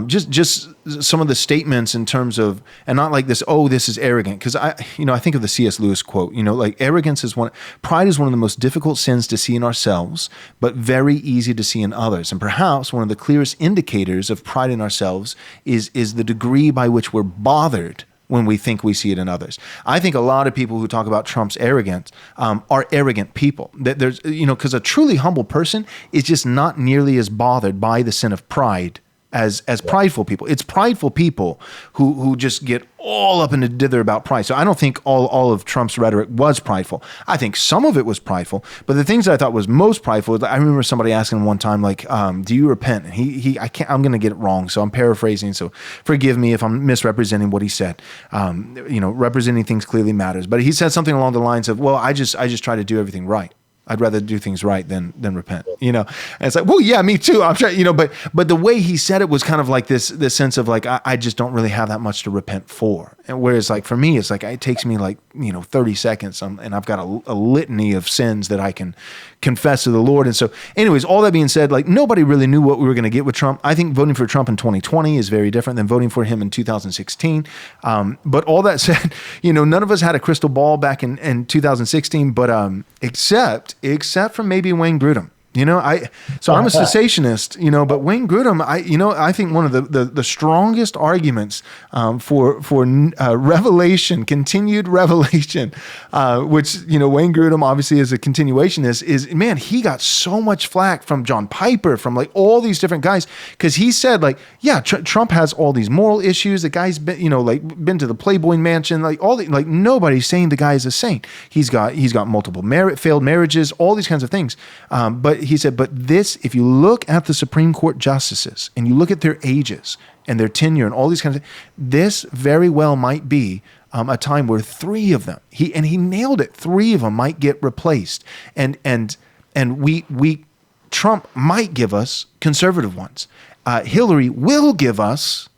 just some of the statements in terms of, and not like this, this is arrogant. Because I think of the C.S. Lewis quote, like arrogance is pride is one of the most difficult sins to see in ourselves, but very easy to see in others. And perhaps one of the clearest indicators of pride in ourselves is the degree by which we're bothered when we think we see it in others. I think a lot of people who talk about Trump's arrogance are arrogant people. That there's, because a truly humble person is just not nearly as bothered by the sin of pride as prideful people. It's prideful people who just get all up in a dither about pride. So I don't think all of Trump's rhetoric was prideful. I think some of it was prideful, but the things that I thought was most prideful, I remember somebody asking him one time, like, do you repent? And I'm going to get it wrong, so I'm paraphrasing, so forgive me if I'm misrepresenting what he said. Representing things clearly matters. But he said something along the lines of, well, I just try to do everything right. I'd rather do things right than repent, and it's like, well, yeah, me too. I'm trying, but the way he said it was kind of like this sense of like, I just don't really have that much to repent for. And whereas like for me, it's like, it takes me like, 30 seconds and I've got a litany of sins that I can confess to the Lord. And so anyways, all that being said, like nobody really knew what we were going to get with Trump. I think voting for Trump in 2020 is very different than voting for him in 2016. But all that said, none of us had a crystal ball back in 2016, but except for maybe Wayne Grudem. I'm a cessationist, but Wayne Grudem, I think one of the strongest arguments for revelation, continued revelation, which, Wayne Grudem obviously is a continuationist, is, man, he got so much flack from John Piper, from like all these different guys, because he said like, yeah, Trump has all these moral issues. The guy's been, been to the Playboy Mansion, like nobody's saying the guy is a saint. He's got multiple failed marriages, all these kinds of things. But he said, but this, if you look at the Supreme Court justices and you look at their ages and their tenure and all these kinds of, this very well might be a time where three of them, he nailed it, three of them might get replaced. And Trump might give us conservative ones. Hillary will give us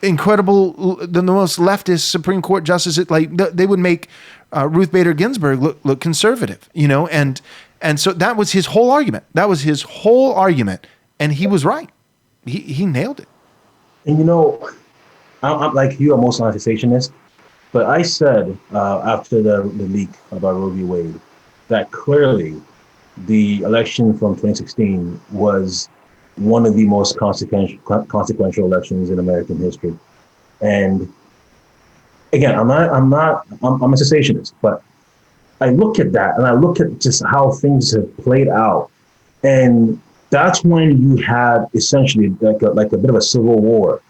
incredible, the most leftist Supreme Court justices. Like they would make Ruth Bader Ginsburg look conservative, and so that was his whole argument. And he was right. He nailed it. And I'm like you, I'm also not a cessationist, but I said after the leak about Roe v. Wade that clearly the election from 2016 was one of the most consequential elections in American history. And again, I'm a cessationist, but I look at that and I look at just how things have played out. And that's when you had essentially like a bit of a civil war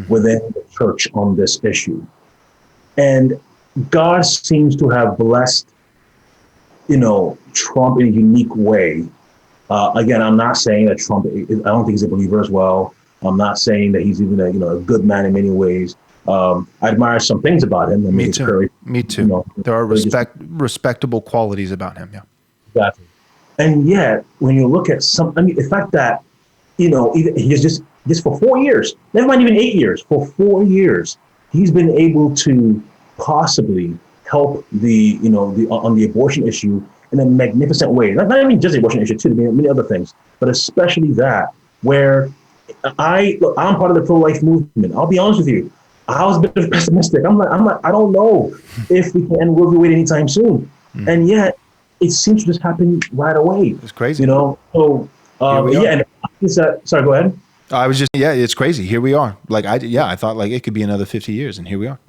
within the church on this issue. And God seems to have blessed, Trump in a unique way. Again, I'm not saying that Trump, I don't think he's a believer as well. I'm not saying that he's even a good man in many ways. I admire some things about him. Me too. There are respectable qualities about him. Yeah. Exactly. And yet, when you look at the fact that, he's just for 4 years, never mind even 8 years, for 4 years, he's been able to possibly help on the abortion issue in a magnificent way. Not even just the abortion issue too, many other things, but especially that, where I'm part of the pro-life movement. I'll be honest with you. I was a bit pessimistic. I'm like, I don't know if we can end Roe v. Wade anytime soon. And yet it seems to just happen right away. It's crazy. So, yeah. And sorry, go ahead. I was just, yeah, it's crazy. Here we are. Like, I thought like it could be another 50 years and here we are.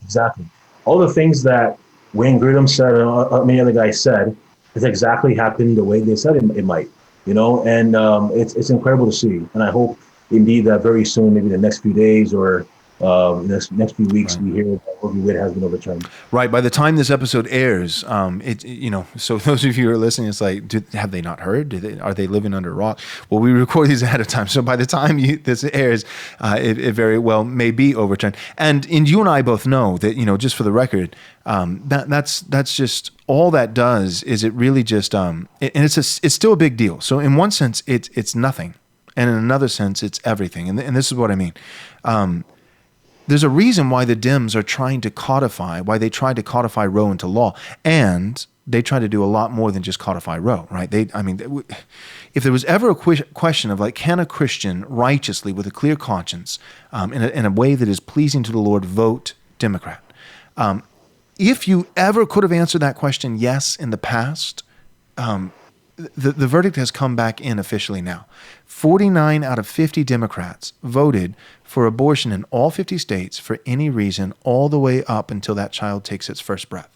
Exactly. All the things that Wayne Grudem said and many other guys said has exactly happened the way they said it might, and it's incredible to see. And I hope indeed that very soon, maybe the next few days or next few weeks, we hear that Roe v. Wade has been overturned. Right. By the time this episode airs, so those of you who are listening, it's like, have they not heard? Are they living under a rock? Well, we record these ahead of time. So by the time this airs, it very well may be overturned. And you and I both know that, just for the record, that's just all that does is it really just, and it's still a big deal. So in one sense, it's nothing. And in another sense, it's everything. And this is what I mean. There's a reason why the Dems are trying to why they tried to codify Roe into law. And they try to do a lot more than just codify Roe, right? If there was ever a question of like, can a Christian righteously, with a clear conscience, in a way that is pleasing to the Lord, vote Democrat? If you ever could have answered that question, yes, in the past, the verdict has come back in officially now. 49 out of 50 Democrats voted for abortion in all 50 states for any reason all the way up until that child takes its first breath.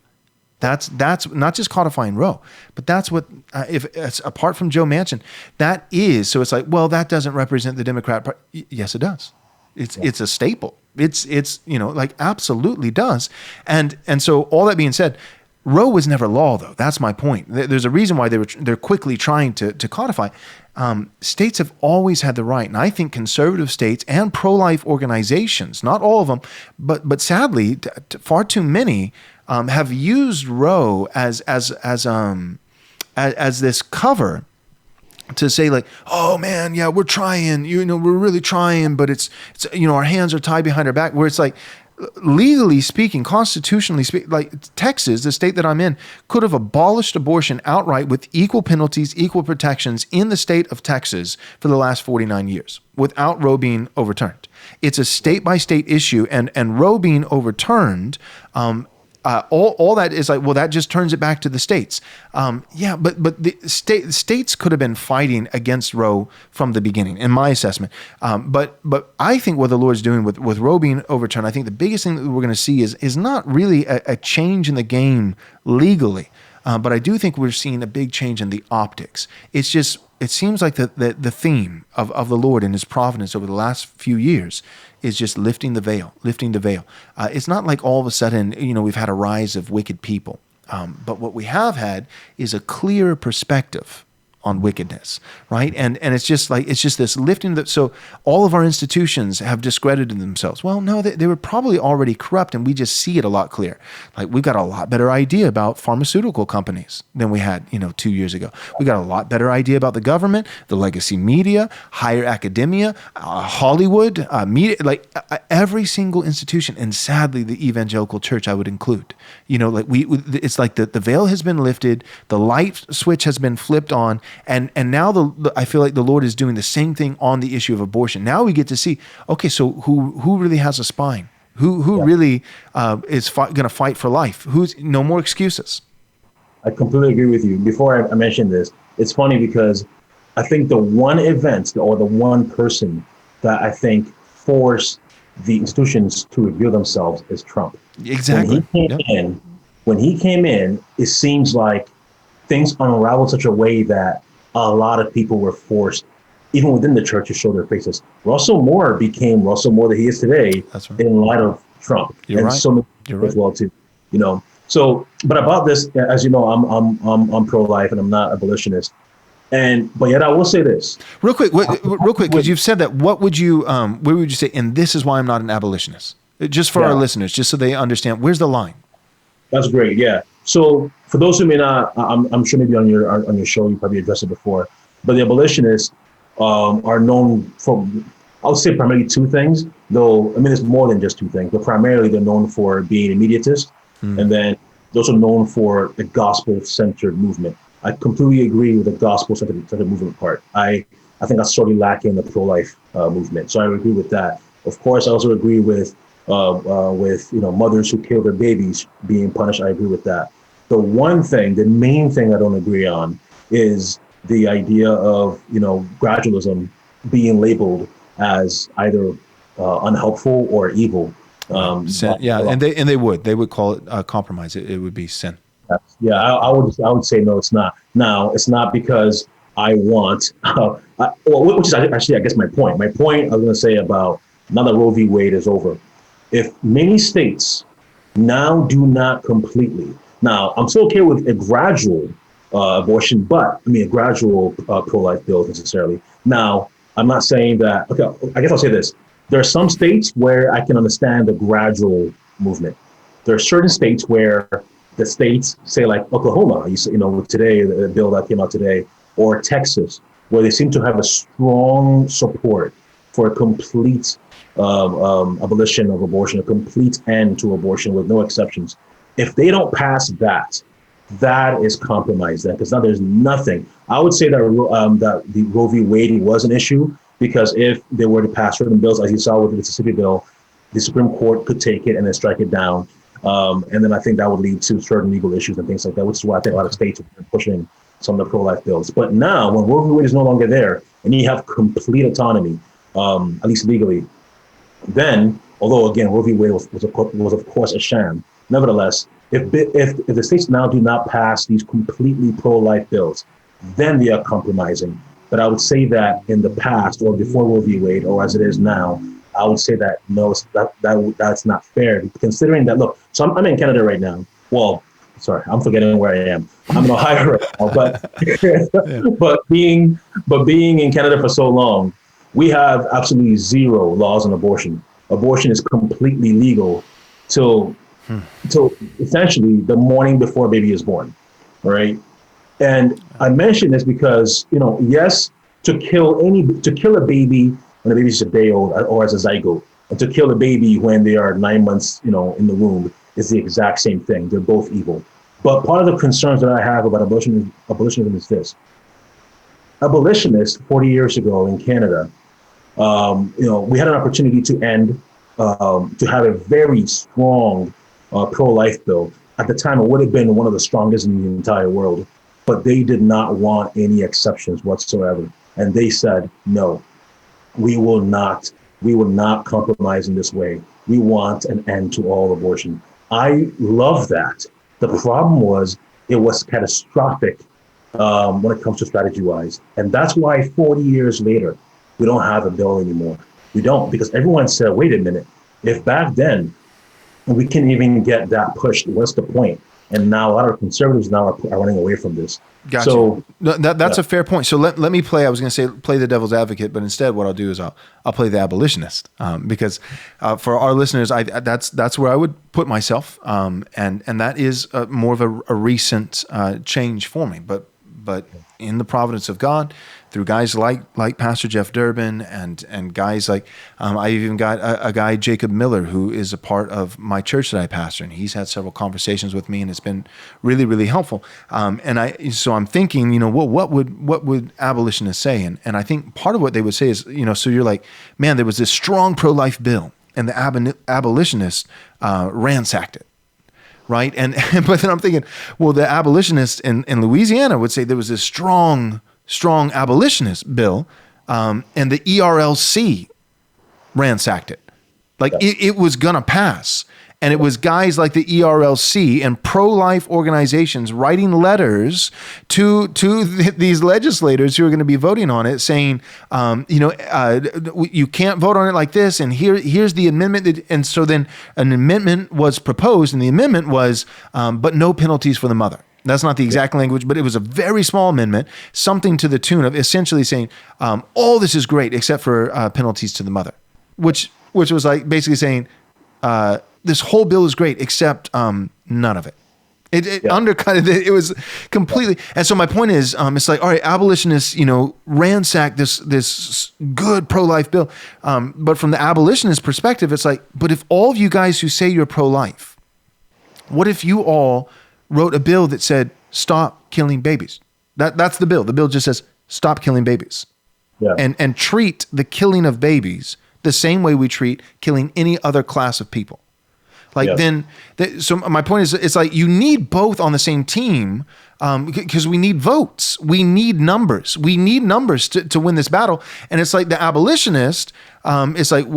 That's not just codifying Roe, but that's what, if it's apart from Joe Manchin, that is. So it's like, well, that doesn't represent the Democrat Party. Yes, it does. It's a staple. It's like absolutely does. And so all that being said, Roe was never law, though. That's my point. There's a reason why they're quickly trying to codify. States have always had the right, and I think conservative states and pro-life organizations, not all of them, but sadly, far too many have used Roe as this cover to say like, oh man, yeah, we're trying, we're really trying, but it's our hands are tied behind our back. Where it's like, legally speaking, constitutionally speaking, like Texas, the state that I'm in, could have abolished abortion outright with equal penalties, equal protections in the state of Texas for the last 49 years without Roe being overturned. It's a state by state issue, and Roe being overturned, all that is like, well, that just turns it back to the states. But the states could have been fighting against Roe from the beginning, in my assessment. But I think what the Lord's doing with Roe being overturned, I think the biggest thing that we're going to see is not really a change in the game legally, but I do think we're seeing a big change in the optics. It's just, it seems like the theme of the Lord and His providence over the last few years is just lifting the veil. It's not like all of a sudden, we've had a rise of wicked people. But what we have had is a clearer perspective on wickedness, right? And it's just this lifting. So all of our institutions have discredited themselves. Well, no, they were probably already corrupt, and we just see it a lot clearer. Like, we've got a lot better idea about pharmaceutical companies than we had, 2 years ago. We got a lot better idea about the government, the legacy media, higher academia, Hollywood, media, every single institution, and sadly, the evangelical church I would include. It's like the veil has been lifted, the light switch has been flipped on. And now I feel like the Lord is doing the same thing on the issue of abortion. Now we get to see, okay, so who really has a spine? Who really is going to fight for life? No more excuses. I completely agree with you. Before I mention this, it's funny because I think the one event or the one person that I think forced the institutions to reveal themselves is Trump. Exactly. When he came in, it seems like things unraveled such a way that a lot of people were forced, even within the church, to show their faces. Russell Moore became Russell Moore that he is today. That's right. In light of Trump. You're right. So many as well too. So, but about this, as you know, I'm pro-life and I'm not abolitionist. But yet I will say this real quick, because you've said that. Where would you say? And this is why I'm not an abolitionist. Just for our listeners, just so they understand. Where's the line? That's great. Yeah. So for those who may not, I'm sure maybe on your show you probably addressed it before, but the abolitionists are known for, I would say, primarily two things. Though it's more than just two things, but primarily they're known for being immediatist, and then they're also known for the gospel-centered movement. I completely agree with the gospel-centered movement part. I think that's sorely lacking in the pro-life movement. So I agree with that. Of course, I also agree with mothers who kill their babies being punished. I agree with that. The main thing I don't agree on is the idea of gradualism being labeled as either unhelpful or evil. Sin, and they would call it compromise. It would be sin. Yeah, I would say no, it's not. Now, it's not because I want, which is actually, I guess, my point. My point I was going to say about now that Roe v. Wade is over. If many states now do not completely, now I'm still okay with a gradual abortion, but a gradual pro-life bill necessarily. Now, I'm not saying that, okay, I guess I'll say this. There are some states where I can understand the gradual movement. There are certain states where the states, say like Oklahoma, today, the bill that came out today, or Texas, where they seem to have a strong support for a complete abolition of abortion, a complete end to abortion with no exceptions. If they don't pass that, that is compromise then, because now there's nothing. I would say that that the Roe v. Wade was an issue, because if they were to pass certain bills, as you saw with the Mississippi bill, the Supreme Court could take it and then strike it down. And then I think that would lead to certain legal issues and things like that, which is why I think a lot of states are pushing some of the pro-life bills. But now, when Roe v. Wade is no longer there, and you have complete autonomy, at least legally, then, although again Roe v. Wade was of course a sham, nevertheless, if the states now do not pass these completely pro-life bills, then they are compromising. But I would say that in the past, or before Roe v. Wade, or as it is now, I would say that no, that's not fair. Considering that, look, so I'm in Canada right now. Well, sorry, I'm forgetting where I am. I'm in Ohio right now, but being in Canada for so long, we have absolutely zero laws on abortion. Abortion is completely legal till essentially the morning before a baby is born, right? And I mention this because, yes, to kill a baby when the baby's a day old or as a zygote, and to kill a baby when they are 9 months, in the womb is the exact same thing. They're both evil. But part of the concerns that I have about abolitionism is this. Abolitionists 40 years ago in Canada, we had an opportunity to have a very strong pro-life bill. At the time, it would have been one of the strongest in the entire world, but they did not want any exceptions whatsoever. And they said, no, we will not compromise in this way. We want an end to all abortion. I love that. The problem was it was catastrophic when it comes to strategy-wise. And that's why 40 years later, we don't have a bill anymore. We don't, because everyone said, wait a minute, if back then we can't even get that pushed, what's the point? And now a lot of conservatives now are running away from this. Gotcha. So no, that's a fair point. So let me play. I was going to say play the devil's advocate, but instead, what I'll do is I'll play the abolitionist because for our listeners, that's where I would put myself, and that is more of a recent change for me. But in the providence of God, through guys like Pastor Jeff Durbin and guys like I even got a guy, Jacob Miller, who is a part of my church that I pastor, and he's had several conversations with me, and it's been really, really helpful. So I'm thinking, what would abolitionists say? And I think part of what they would say is, so you're like, man, there was this strong pro-life bill, and the abolitionists ransacked it. Right. But then I'm thinking, well, the abolitionists in Louisiana would say there was this strong abolitionist bill, and the ERLC ransacked it. Like it was going to pass. And it was guys like the ERLC and pro-life organizations writing letters to these legislators who are going to be voting on it, saying, you can't vote on it like this. And here's the amendment. And so then an amendment was proposed, and the amendment was, but no penalties for the mother. That's not the exact language, but it was a very small amendment, something to the tune of essentially saying, all this is great except for penalties to the mother, which was like basically saying, this whole bill is great except none of it. It undercut it. It was completely. And so my point is, it's like, all right, abolitionists, ransack this good pro-life bill. But from the abolitionist perspective, it's like, but if all of you guys who say you're pro-life, what if you all wrote a bill that said, stop killing babies? That's the bill. The bill just says, stop killing babies. Yeah. And treat the killing of babies the same way we treat killing any other class of people. So my point is, it's like you need both on the same team because we need votes. We need numbers. We need numbers to win this battle. And it's like the abolitionist, it's like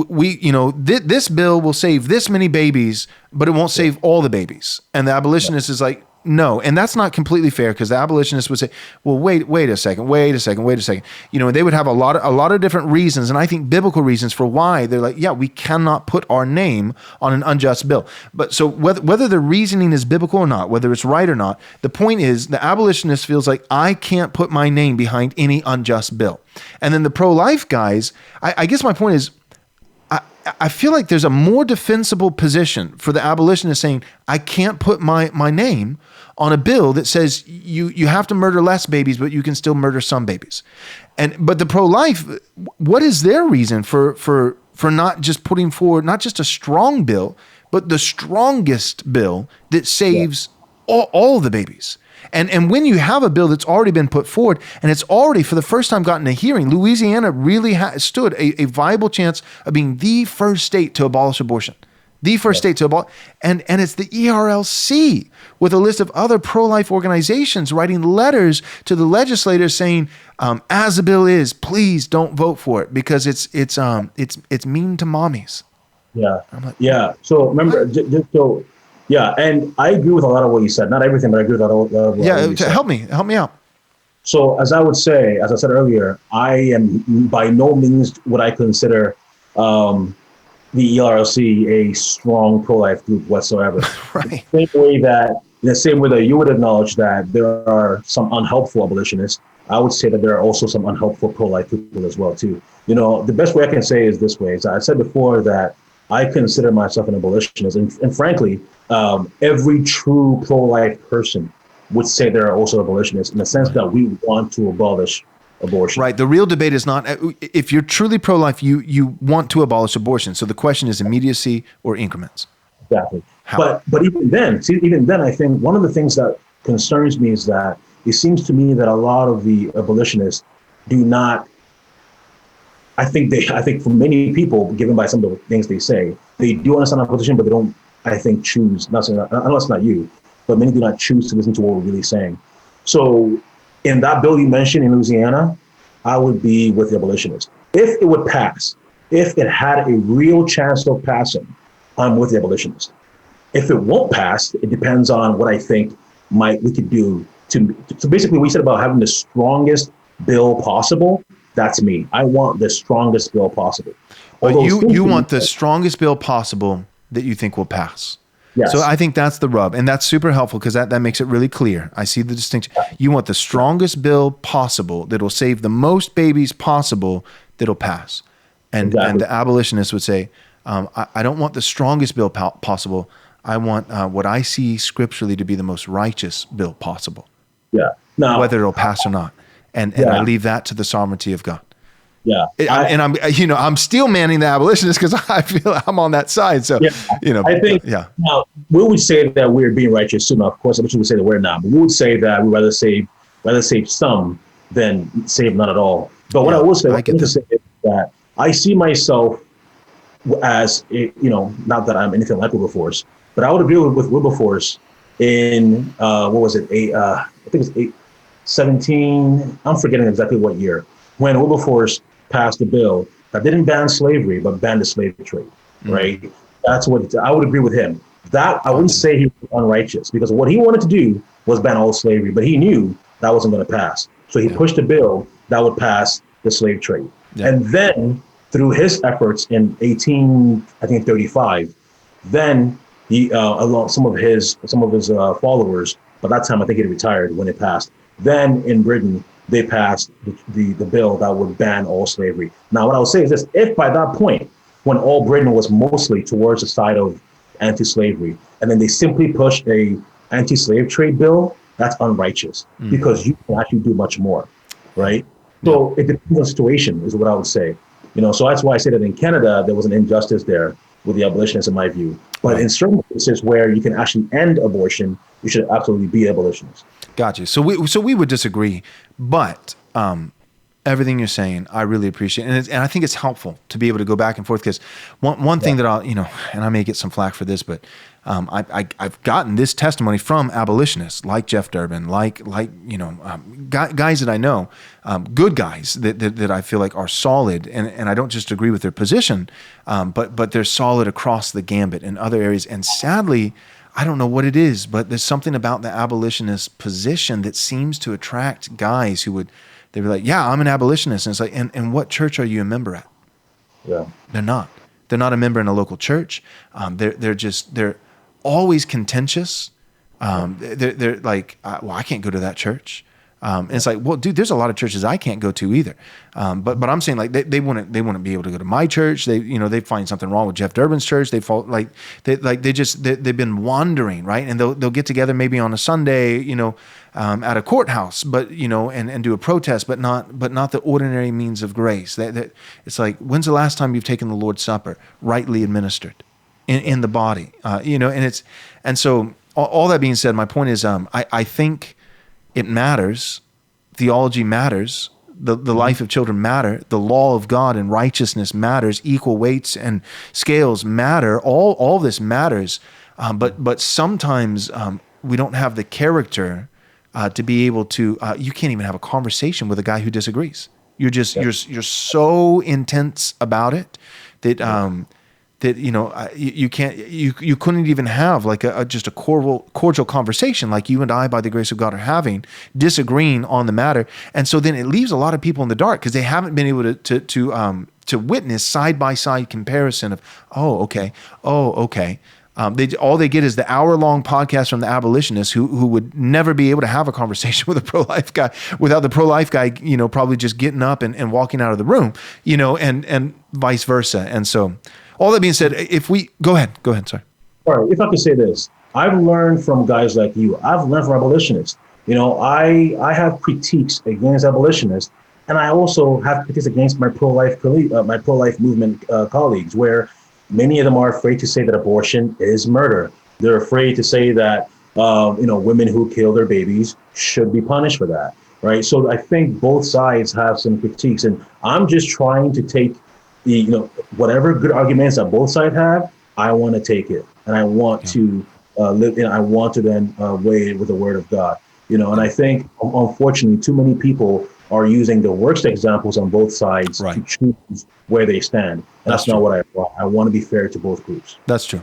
this bill will save this many babies, but it won't save all the babies. And the abolitionist is like, no. And that's not completely fair because the abolitionists would say, well, wait a second. They would have a lot of different reasons, and I think biblical reasons for why they're like, yeah, we cannot put our name on an unjust bill. But so whether the reasoning is biblical or not, whether it's right or not, the point is the abolitionist feels like I can't put my name behind any unjust bill. And then the pro-life guys, I guess my point is, I feel like there's a more defensible position for the abolitionist saying, I can't put my name on a bill that says you have to murder less babies, but you can still murder some babies. But the pro-life, what is their reason for not just putting forward, not just a strong bill, but the strongest bill that saves all the babies? And when you have a bill that's already been put forward and it's already for the first time gotten a hearing, Louisiana really stood a viable chance of being the first state to abolish abortion. The first state to abolish. And it's the ERLC with a list of other pro-life organizations writing letters to the legislators saying, as the bill is, please don't vote for it because it's mean to mommies. Yeah. So remember, and I agree with a lot of what you said. Not everything, but I agree with a lot of what you said. Help me out. So as I said earlier, I am by no means what I consider the ERLC a strong pro-life group whatsoever. Right. In the same way that you would acknowledge that there are some unhelpful abolitionists, I would say that there are also some unhelpful pro-life people as well too. The best way I can say is this way. I said before that I consider myself an abolitionist, and frankly, every true pro-life person would say there are also abolitionists in the sense that we want to abolish abortion. Right. The real debate is not if you're truly pro-life, you want to abolish abortion. So the question is immediacy or increments. Exactly. How? But even then, I think one of the things that concerns me is that it seems to me that a lot of the abolitionists do not. I think for many people, given by some of the things they say, they do understand our position, but they don't, I think, choose, unless not you, but many do not choose to listen to what we're really saying. So in that bill you mentioned in Louisiana, I would be with the abolitionists. If it would pass, if it had a real chance of passing, I'm with the abolitionists. If it won't pass, it depends on what I think we could do to basically we said about having the strongest bill possible. That's me. I want the strongest bill possible. But you want the strongest bill possible that you think will pass. Yes. So I think that's the rub. And that's super helpful because that makes it really clear. I see the distinction. You want the strongest bill possible that will save the most babies possible that'll pass. And the abolitionists would say, I don't want the strongest bill possible. I want what I see scripturally to be the most righteous bill possible. Yeah. Now, whether it'll pass or not. And I leave that to the sovereignty of God. Yeah. I'm steel manning the abolitionists because I feel I'm on that side. So, I think now we would say that we're being righteous soon. Of course, I wish we would say that we're not, but we would say that we'd rather save some than save none at all. But what I will say, is that I see myself as, not that I'm anything like Wilberforce, but I would agree with Wilberforce in, I think it was 17, I'm forgetting exactly what year, when Wilberforce passed a bill that didn't ban slavery, but banned the slave trade, right? That's what I would agree with him. That I wouldn't say he was unrighteous because what he wanted to do was ban all slavery, but he knew that wasn't going to pass. So he pushed a bill that would pass the slave trade. Yeah. And then through his efforts in 1835, then he, along some of his followers, by that time I think he retired when it passed. Then in Britain, they passed the bill that would ban all slavery. Now, what I will say is this, if by that point, when all Britain was mostly towards the side of anti-slavery, and then they simply pushed a anti-slave trade bill, that's unrighteous because you can actually do much more, right? So it depends on the situation is what I would say. So that's why I say that in Canada, there was an injustice there with the abolitionists in my view. But in certain cases where you can actually end abortion, you should absolutely be abolitionist. Gotcha. So we would disagree, but everything you're saying, I really appreciate, and I think it's helpful to be able to go back and forth because one thing that I'll and I may get some flack for this, but I've gotten this testimony from abolitionists like Jeff Durbin, like guys that I know, good guys that I feel like are solid, and I don't just agree with their position, but they're solid across the gambit in other areas, and sadly, I don't know what it is, but there's something about the abolitionist position that seems to attract guys who they'd be like, yeah, I'm an abolitionist. And it's like, and what church are you a member at? Yeah. They're not. They're not a member in a local church. They're always contentious. They're like, well, I can't go to that church. And it's like, well, dude, there's a lot of churches I can't go to either. But I'm saying like they wouldn't be able to go to my church. They find something wrong with Jeff Durbin's church. They've been wandering, right? And they'll get together maybe on a Sunday, at a courthouse, but and do a protest, but not the ordinary means of grace. That it's like, when's the last time you've taken the Lord's Supper rightly administered in the body? And so all that being said, my point is, I think it matters. Theology matters. the life of children matter. The law of God and righteousness matters. Equal weights and scales matter. All this matters. But sometimes we don't have the character to be able to. You can't even have a conversation with a guy who disagrees. You're just you're so intense about it that that you can't you couldn't even have like just a cordial conversation like you and I, by the grace of God, are having, disagreeing on the matter. And so then it leaves a lot of people in the dark because they haven't been able to witness side by side comparison of oh okay. All they get is the hour-long podcast from the Abolitionists who would never be able to have a conversation with a pro-life guy without the pro-life guy, probably just getting up and walking out of the room, and vice versa. And so all that being said, go ahead, sorry. All right, if I could say this, I've learned from guys like you. I've learned from abolitionists. I have critiques against abolitionists, and I also have critiques against my pro-life movement colleagues, where many of them are afraid to say that abortion is murder. They're afraid to say that women who kill their babies should be punished for that, right? So I think both sides have some critiques, and I'm just trying to take whatever good arguments that both sides have. I want to take it, and I want to live. I want to then weigh it with the Word of God. And I think unfortunately too many people are using the worst examples on both sides to choose where they stand. And that's not what I want. I want to be fair to both groups. That's true.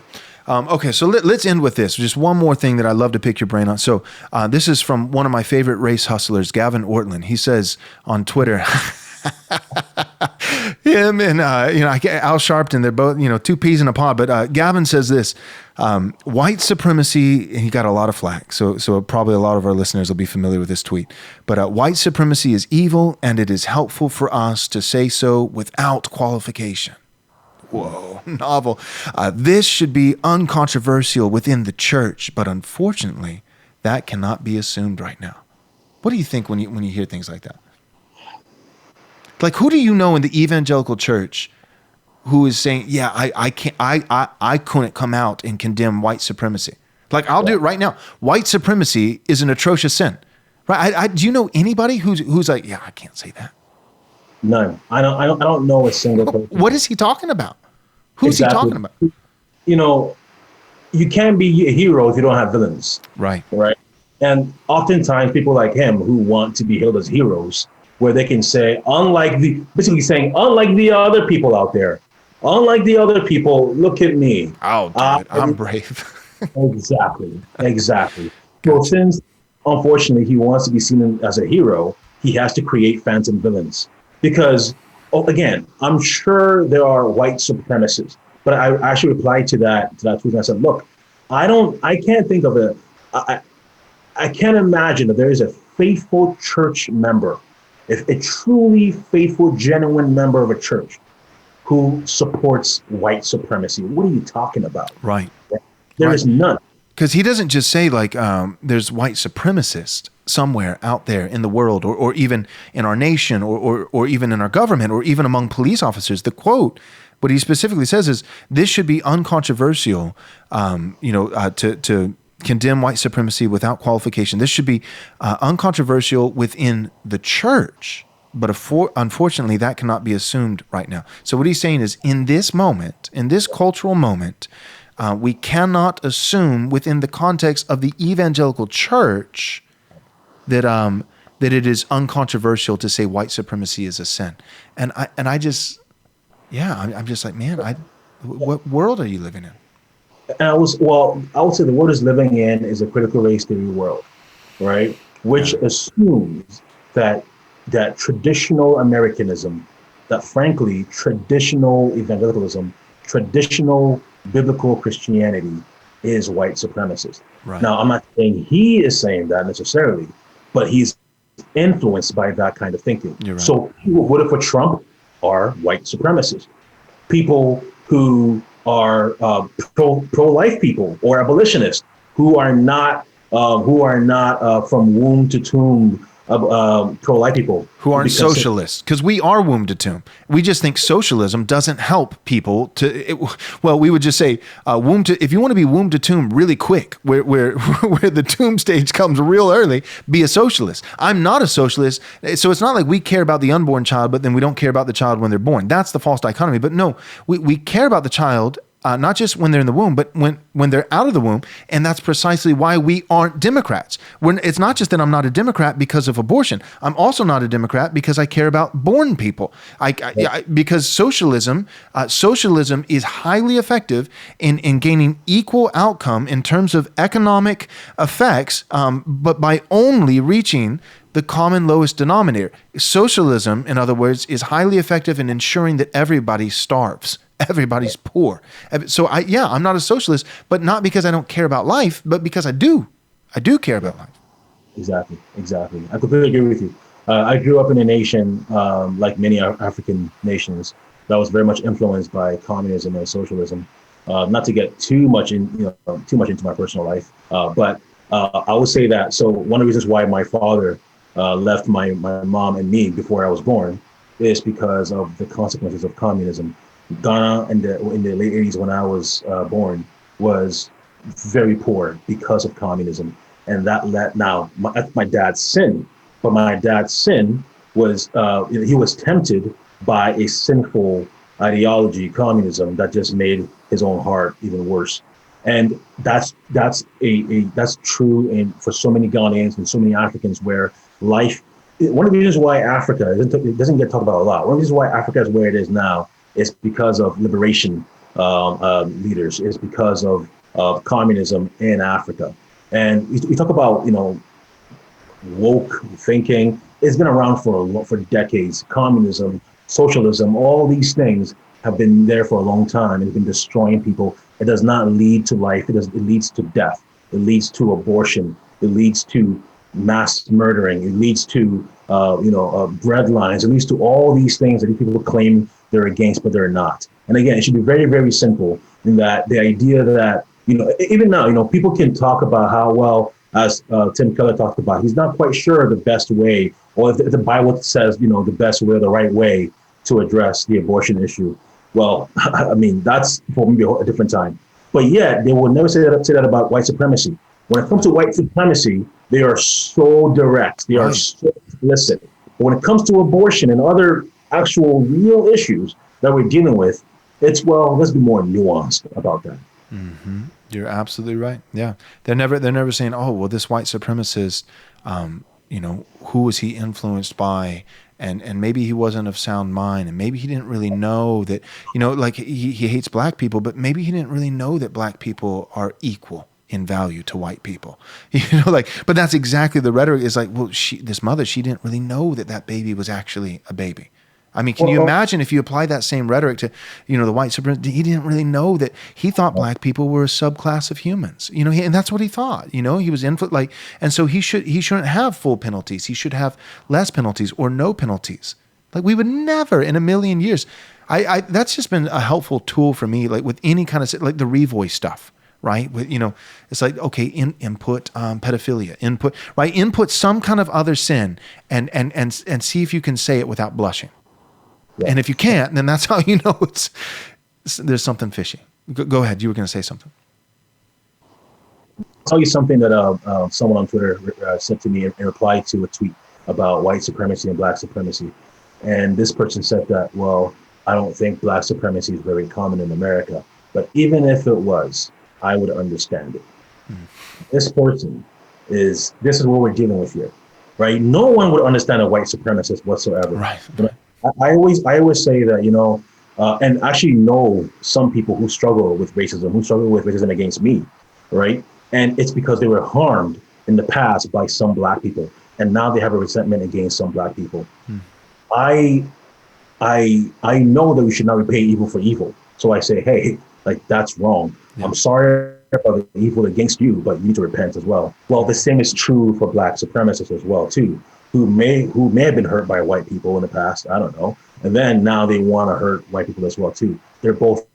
Okay, so let's end with this. Just one more thing that I'd love to pick your brain on. So this is from one of my favorite race hustlers, Gavin Ortland. He says on Twitter, him and Al Sharpton, they're both two peas in a pod. But Gavin says this: white supremacy. And he got a lot of flack, so probably a lot of our listeners will be familiar with this tweet. But white supremacy is evil, and it is helpful for us to say so without qualification. Whoa, novel. This should be uncontroversial within the church, but unfortunately, that cannot be assumed right now. What do you think when you hear things like that? Like, who do you know in the evangelical church who is saying, "Yeah, I couldn't come out and condemn white supremacy"? Like, I'll do it right now. White supremacy is an atrocious sin, right? Do you know anybody who's like, "Yeah, I can't say that"? None. I don't know a single person. What is he talking about? Who's he talking about? You can't be a hero if you don't have villains. Right. And oftentimes people like him who want to be hailed as heroes, where they can say, unlike the other people out there, unlike the other people, look at me. Oh, dude, I'm brave. Exactly. So since, unfortunately, he wants to be seen as a hero, he has to create phantom villains. Because, again, I'm sure there are white supremacists, but I actually replied to that tweet and I said, look, I can't think of I can't imagine that there is a faithful church member, if a truly faithful, genuine member of a church who supports white supremacy. What are you talking about? Right. There is none. Because he doesn't just say like there's white supremacists somewhere out there in the world, or even in our nation, or even in our government, or even among police officers. The quote, what he specifically says is, this should be uncontroversial, to condemn white supremacy without qualification. This should be uncontroversial within the church. But unfortunately, that cannot be assumed right now. So what he's saying is, in this moment, in this cultural moment, we cannot assume within the context of the evangelical church that it is uncontroversial to say white supremacy is a sin. And I'm just like, man, what world are you living in? And I would say the world is living in is a critical race theory world, right? Which assumes that traditional Americanism, that frankly, traditional evangelicalism, traditional biblical Christianity is white supremacist. Right. Now, I'm not saying he is saying that necessarily, but he's influenced by that kind of thinking. You're right. So people who voted for Trump are white supremacists. People who are pro-life people or abolitionists who are not from womb to tomb pro-life people who aren't be considered- socialists, because we are womb to tomb. We just think socialism doesn't help people well, we would just say if you want to be womb to tomb really quick, where where the tomb stage comes real early, be a socialist. I'm not a socialist, so it's not like we care about the unborn child, but then we don't care about the child when they're born. That's the false dichotomy. But no, we care about the child. Not just when they're in the womb, but when they're out of the womb. And that's precisely why we aren't Democrats. It's not just that I'm not a Democrat because of abortion. I'm also not a Democrat because I care about born people. Because socialism is highly effective in gaining equal outcome in terms of economic effects, but by only reaching the common lowest denominator. Socialism, in other words, is highly effective in ensuring that everybody starves. Everybody's poor. So I'm not a socialist, but not because I don't care about life, but because I do. I do care about life. Exactly. I completely agree with you. I grew up in a nation, like many African nations, that was very much influenced by communism and socialism. Not to get too much into my personal life, but I would say that. So one of the reasons why my father left my mom and me before I was born is because of the consequences of communism. Ghana in the late 80s when I was born was very poor because of communism. And that led my dad's sin. But my dad's sin was he was tempted by a sinful ideology, communism, that just made his own heart even worse. And that's true for so many Ghanaians and so many Africans, where life. One of the reasons why Africa doesn't get talked about a lot. One of the reasons why Africa is where it is now is because of liberation leaders. It's because of communism in Africa. And we talk about woke thinking. It's been around for decades. Communism, socialism, all these things have been there for a long time. It's been destroying people. It does not lead to life. It leads to death. It leads to abortion. It leads to mass murdering. It leads to bread lines. It leads to all these things that these people claim they're against, but they're not. And again, it should be very, very simple in that the idea that, even now, people can talk about how, well, as Tim Keller talked about, he's not quite sure the best way, or if the Bible says, the best way or the right way to address the abortion issue. Well, I mean, that's for me a different time. But yet, they will never say that about white supremacy. When it comes to white supremacy, they are so direct. They are so explicit. But when it comes to abortion and other actual real issues that we're dealing with, let's be more nuanced about that. Mm-hmm. You're absolutely right. Yeah. They're never saying, oh, well, this white supremacist, who was he influenced by? And maybe he wasn't of sound mind, and maybe he didn't really know that, like he hates black people, but maybe he didn't really know that black people are equal in value to white people, but that's exactly the rhetoric is like, well, this mother, she didn't really know that baby was actually a baby. I mean, can you imagine if you apply that same rhetoric to, the white supremacist? He didn't really know that. He thought black people were a subclass of humans, and that's what he thought. He was and so he shouldn't have full penalties. He should have less penalties or no penalties. Like, we would never in a million years. That's just been a helpful tool for me, like with any kind of, like the revoice stuff. Right? It's like, okay, input pedophilia, input some kind of other sin and see if you can say it without blushing. Yeah. And if you can't, then that's how you know there's something fishy. Go ahead. You were going to say something. I'll tell you something that someone on Twitter said to me in reply to a tweet about white supremacy and black supremacy. And this person said that, well, I don't think black supremacy is very common in America, but even if it was, I would understand it. This person this is what we're dealing with here, right? No one would understand a white supremacist whatsoever. Right. I always say that, and actually know some people who struggle with racism against me, right? And it's because they were harmed in the past by some black people, and now they have a resentment against some black people. I know that we should not repay evil for evil. So I say, hey, like, that's wrong. Yeah. I'm sorry about the evil against you, but you need to repent as well. Well, the same is true for black supremacists as well, too, who may have been hurt by white people in the past. I don't know. And then now they want to hurt white people as well, too. They're both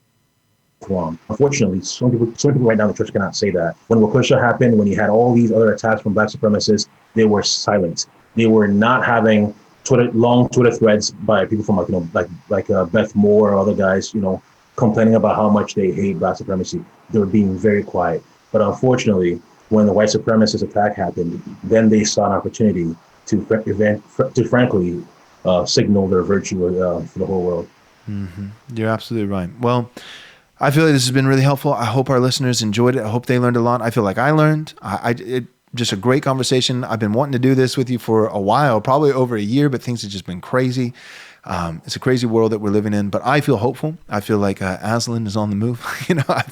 wrong. Unfortunately, some people right now in the church cannot say that. When Waukesha happened, when you had all these other attacks from black supremacists, they were silent. They were not having long Twitter threads by people from like Beth Moore or other guys, complaining about how much they hate black supremacy. They were being very quiet. But unfortunately, when the white supremacist attack happened, then they saw an opportunity to frankly signal their virtue for the whole world. Mm-hmm. You're absolutely right. Well, I feel like this has been really helpful. I hope our listeners enjoyed it. I hope they learned a lot. I feel like I learned. Just a great conversation. I've been wanting to do this with you for a while, probably over a year, but things have just been crazy. It's a crazy world that we're living in, but I feel hopeful. I feel like Aslan is on the move. I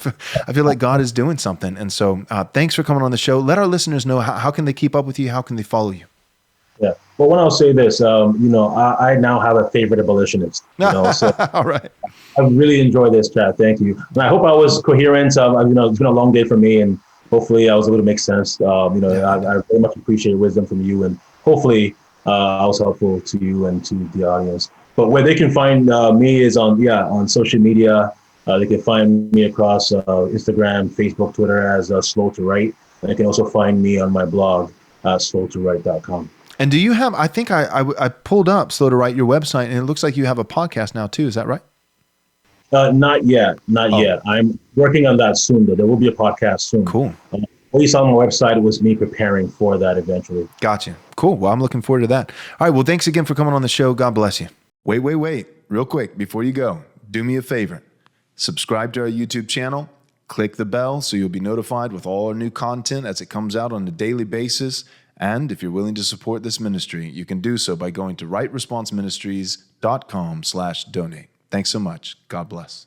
feel like God is doing something. And so thanks for coming on the show. Let our listeners know how can they keep up with you? How can they follow you? Yeah. Well, when I'll say this, I now have a favorite abolitionist. So All right. I really enjoyed this chat. Thank you. And I hope I was coherent. It's been a long day for me, and hopefully I was able to make sense. I very much appreciate wisdom from you, and hopefully I was helpful to you and to the audience. But where they can find me is on social media. They can find me across Instagram, Facebook, Twitter as Slow to Write. And they can also find me on my blog at slowtowrite.com. And do you have, I think I pulled up Slow to Write, your website, and it looks like you have a podcast now too. Is that right? Not yet. I'm working on that soon, though. There will be a podcast soon. Cool. At least on my website, it was me preparing for that eventually. Gotcha. Cool. Well, I'm looking forward to that. All right. Well, thanks again for coming on the show. God bless you. Wait. Real quick, before you go, do me a favor. Subscribe to our YouTube channel. Click the bell so you'll be notified with all our new content as it comes out on a daily basis. And if you're willing to support this ministry, you can do so by going to rightresponseministries.com/donate. Thanks so much. God bless.